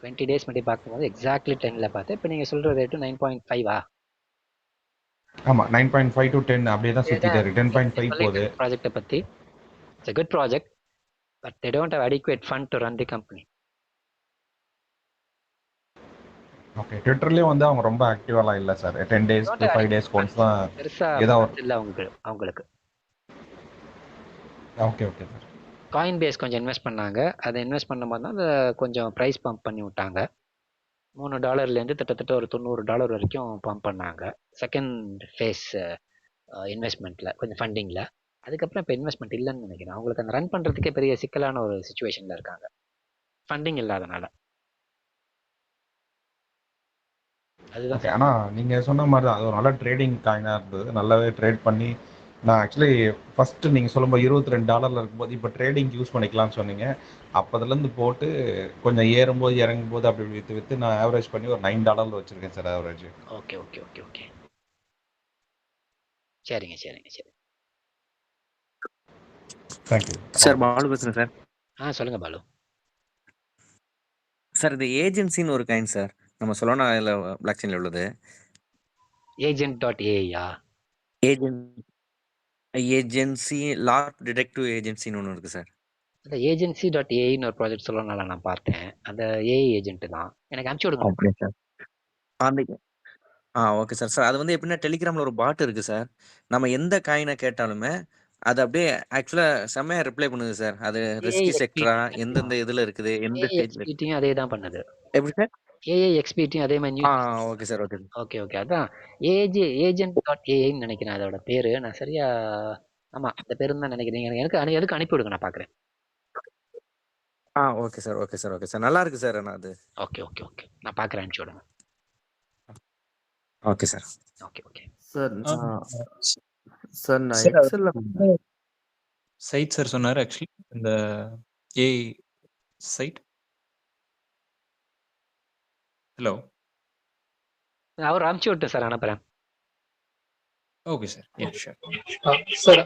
20 days முன்னாடி பார்க்கும்போது எக்ஸாக்ட்லி 10ல் பார்த்தேன். இப்போ நீங்கள் சொல்கிற ரேட்டு 9.5-ஆ? ஆமாம், 9.5 to 10 அப்படியே தான் சுற்றிட்டே இருக்கு. 10.5 போகுது. ப்ராஜெக்டை பற்றி it's a good project, but they don't have adequate fund to run the company. Okay, ட்விட்டர்லேயும் வந்து அவங்க ரொம்ப ஆக்டிவாலாம் இல்லை சார். 10 days to 5 days ஒன்ஸ் தான் ஏதோ இல்லை அவங்களுக்கு. Okay okay sir. Coinbase கொஞ்சம் இன்வெஸ்ட் பண்ணாங்க. அதை இன்வெஸ்ட் பண்ணும்போது தான் அதை கொஞ்சம் ப்ரைஸ் பம்ப் பண்ணி விட்டாங்க. $3 கிட்டத்தட்ட ஒரு $90 வரைக்கும் பம்ப் பண்ணாங்க செகண்ட் ஃபேஸ் இன்வெஸ்ட்மெண்ட்டில், கொஞ்சம் ஃபண்டிங்கில். அதுக்கப்புறம் இப்போ இன்வெஸ்ட்மெண்ட் இல்லைன்னு நினைக்கிறேன். அவங்களுக்கு அந்த ரன் பண்ணுறதுக்கே பெரிய சிக்கலான ஒரு சுச்சுவேஷனில் இருக்காங்க, ஃபண்டிங் இல்லாதனால. ஓகே, ஆனால் நீங்கள் சொன்ன மாதிரி தான் அது ஒரு நல்ல ட்ரேடிங் காயினாக இருந்தது. நல்லாவே ட்ரேட் பண்ணி நான் ஆக்சுவலி ஃபஸ்ட்டு நீங்கள் சொல்லும்போது $22 இருக்கும்போது இப்போ ட்ரேடிங் யூஸ் பண்ணிக்கலாம்னு சொன்னீங்க. அப்போதுலேருந்து போட்டு கொஞ்சம் ஏறும்போது இறங்கும்போது அப்படி விற்று நான் ஆவரேஜ் பண்ணி ஒரு $9 வச்சுருக்கேன் sir average. Okay okay okay okay சரிங்க சரிங்க சரி. Thank you sir. பாலு பேசுகிறேன் சார். சொல்லுங்கள் பாலு. சார் இது ஏஜென்சின்னு ஒரு காயின் சார், நம்ம சொல்லணும் அதில் பிளாக் செயினில் உள்ளது. agent.ai-யா? ஏஜென்சி லார்ட் டிடெக்டிவ் ஏஜென்சின்னு ஒன்று இருக்குது சார். அந்த ஏஜென்சி.ai-ன்னு ஒரு ப்ராஜெக்ட் சொல்லனால நான் பார்த்தேன். அந்த ஏஐ ஏஜென்ட் தான். எனக்கு அனுப்பிச்சி விடுங்க. அப்படியே சார். ஓகே சார். சார் அது வந்து எப்படின்னா டெலிகிராமில் ஒரு பாட் இருக்குது சார். நம்ம எந்த காயினை கேட்டாலுமே அது அப்படியே ஆக்சுவலாக செம்மையாக ரிப்ளை பண்ணுது சார். அது ரிஸ்கி செக்டரா, எந்தெந்த இதில் இருக்குது, எந்த ஸ்டேஜில் அதே தான் பண்ணுது. எப்படி சார்? ஏஐஎக்ஸ்பிடியும் அதே மாதிரி. Okay sir. Okay okay okay அதான் agent.ai-ன்னு நினைக்கிறேன் அதோட பேர். நான் சரியா ஆமாம் அந்த பேருன்னு தான் நினைக்கிறேன். எனக்கு எதுக்கு அனுப்பி விடுங்க, நான் பார்க்குறேன். Okay sir. ஓகே சார். ஓகே சார். நல்லா இருக்கு சார். நான் அது ஓகே ஓகே ஓகே நான் பார்க்குறேன், அனுப்பிச்சி விடுங்க. Okay sir. Okay okay sir. Sir நான் எக்ஸல்ல சைட் சார் சொன்னார் ஆக்சுவலி இந்த ஏஐ சைட். ஹலோ, அவர் அனுப்பிச்சி விட்டு சார், அனுப்புகிறேன். Okay sir. சார்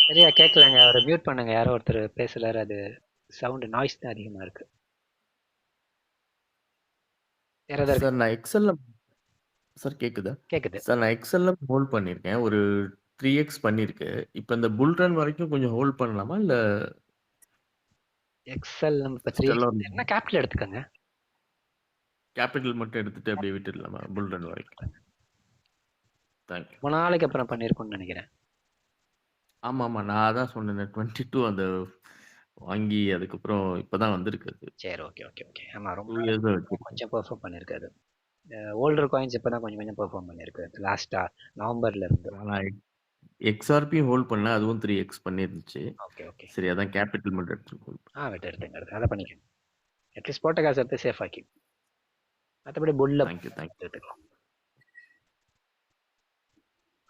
சரியா கேட்கலங்க, அவரை மியூட் பண்ணுங்க. யாரோ ஒருத்தர் பேசுறாரு, அது சவுண்ட் நாய்ஸ் தான் அதிகமா இருக்கு. வேற ஏதாவது சார் இருக்கு? நான் எக்ஸல்ல சார் கேக்குதா? கேக்குது. சார் நான் எக்ஸல்ல ஹோல்ட் பண்ணியிருக்கேன். ஒரு 3x பண்ணியிருக்கு. இப்ப இந்த புல் ரன் வரைக்கும் கொஞ்சம் ஹோல்ட் பண்ணலாமா? இல்ல எக்ஸல் நம்ம இப்போ 3x ஸ்டெல்லா என்ன கேபிட்டல் எடுத்துக்கோங்க. கேபிட்டல் மட்டும் எடுத்துட்டு அப்படியே விட்டுடலாமா புல் ரன் வரைக்கும்? தேங்க்யூ. ரொம்ப நாளைக்கு அப்புறம் பண்ணியிருக்கோம்னு நினைக்கிறேன். ஆமா. நான் அதான் சொன்னேன். 22 அந்த வாங்கி அதுக்கப்புறம் இப்பதான் வந்திருக்கு அது. சரி, ஓகே. ஆமா, ரொம்ப 2 இயர்ஸா வச்சிருக்கேன். கொஞ்சம் பெர்ஃபார்ம் பண்ணியிருக்காது. ஓல்டர் காயின்ஸ் இப்போ தான் கொஞ்சம் பெர்ஃபார்ம் பண்ணியிருக்கு லாஸ்டா நவம்பர்ல இருந்து. நான் எக்ஸ்ஆர்பியும் ஹோல்ட் பண்ணேன். அதுவும் 3x பண்ணிருந்துச்சு. ஓகே. சரி அதான் கேபிட்டல் மட்டும் எடுத்து ஹோல்ட் விட்டு எடுத்துங்க, அதை பண்ணிக்கணும். அட்லீஸ்ட் போட்ட காசு எடுத்து சேஃப் ஆக்கி, மற்றபடி புல்ல தேங்க்யூ. எடுத்துக்கலாம்.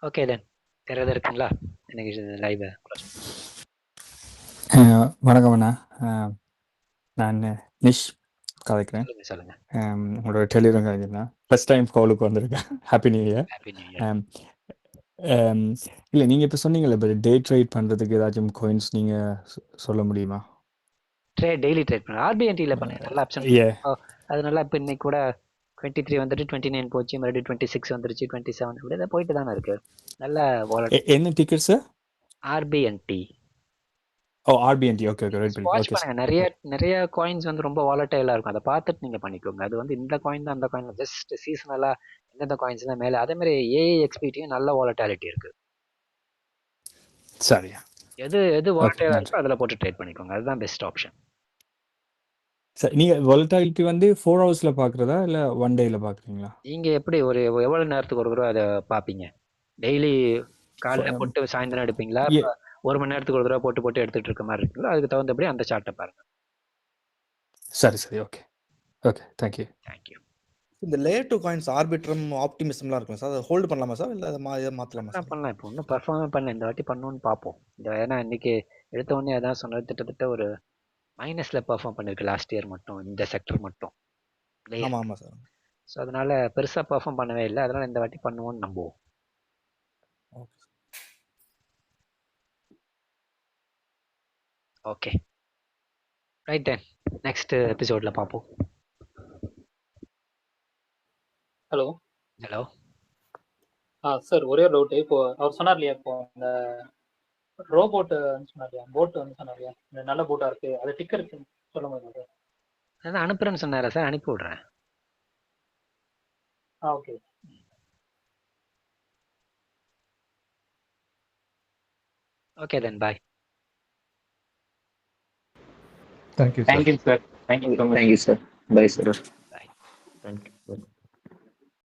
ஓகே தென், வேற எதாவது இருக்குங்களா? எனக்கு லைவ் வணக்கம் அண்ணா. நான் நிஷ் கதைக்கிறேன். சொல்லுங்க. உங்களோட டெலிகிராம் கதைக்கிறேன். ஃபர்ஸ்ட் டைம் காலுக்கு வந்திருக்கேன். Happy new year. இல்லை, நீங்கள் இப்போ சொன்னீங்கல்ல, இப்போ டே ட்ரேட் பண்ணுறதுக்கு ஏதாச்சும் காயின்ஸ் நீங்கள் சொல்ல முடியுமா? டெய்லி ட்ரேட் பண்ண ஆர்பிஎன்டியில் பண்ண நல்ல ஆப்ஷன். அது நல்லா இப்போ இன்னைக்கு கூட 23 வந்துட்டு 29 போச்சு, மறுபடியும் 26 வந்துருச்சு, 27 கூட இதை போயிட்டு தானே இருக்கு. நல்ல வாலெட். என்ன டிக்கெட் சார்? ஆர்பிஎன்டி. ஆர்பிஎன்டி. ஓகே. வாட்ச் பண்ணுங்க. நிறைய காயின்ஸ் வந்து ரொம்ப வாலட்டைலா இருக்கும். அதை பார்த்துட்டு நீங்க பண்ணிக்கோங்க. அது வந்து இந்த காயின் தான் அந்த காயின் ஜஸ்ட் சீசனலா எந்தெந்த காயின்ஸ் தான் மேலே. அதே மாதிரி ஏஐஎக்ஸ்பிடியும் நல்ல வாலட்டாலிட்டி இருக்கு. சரியா? எது வாலட்டைலா இருக்கோ அதில் போட்டு ட்ரேட் பண்ணிக்கோங்க. அதுதான் பெஸ்ட் ஆப்ஷன். சார், நீங்கள் வாலட்டாலிட்டி வந்து 4 ஹவர்ஸில் பார்க்குறதா இல்லை 1 டேயில் பார்க்குறீங்களா? நீங்கள் எப்படி எவ்வளோ நேரத்துக்கு ஒரு தடவை அதை பார்ப்பீங்க? டெய்லி காலைல போட்டு சாயந்தரம் எடுப்பீங்களா? 1 மணி நேரத்துக்கு ஒரு தடவை போட்டு எடுத்துட்டு இருக்க மாதிரி இருக்குங்களா? அதுக்கு தகுந்தபடி அந்த சார்ட்டை பாருங்க. சரி. ஓகே. தேங்க்யூ. இந்த லேயர் 2 காயின்ஸ் ஆர்பிட்ரம், ஆப்டிமிசம்லாம் இருக்கும் சார். அதை ஹோல்டு பண்ணலாமா சார்? இல்லை அதை மாற்றலாமா சார்? பண்ணலாம். இப்போ இன்னும் பர்ஃபார்மே பண்ணல. இந்த வாட்டி பண்ணணும்னு பார்ப்போம். ஏன்னா இன்னைக்கு எடுத்த உடனே அதான் சொன்னது, கிட்டத்தட்ட ஒரு மைனஸ்ல பர்ஃபார்ம் பண்ணிருக்கு லாஸ்ட் இயர் மட்டும், இந்த செக்டர் மட்டும். ஆமாம் சார். ஸோ அதனால பெருசா பர்ஃபார்ம் பண்ணவே இல்லை. அதனால இந்த வாட்டி பண்ணுவோம்னு நம்புவோம். ஓகே ரைட் தென், நெக்ஸ்ட் எபிசோட்ல பார்ப்போம். ஹலோ சார், ஒரே ஒரு டவுட். இப்போ அவர் சொன்னார் இல்லையா, இப்போ இந்த ரோபோட் சொன்னார் இல்லையா, போட் வந்து சொன்னார் இல்லையா, இந்த நல்ல போட்டா இருக்கு, அது டிக்கர் சொல்ல முடியாது சார்? அதான் அனுப்புறேன்னு சொன்னாரா சார்? அனுப்பி விடுறேன். Okay. Okay then, bye. Thank you, sir. Thank you, sir. Bye, sir. Bye. Thank you.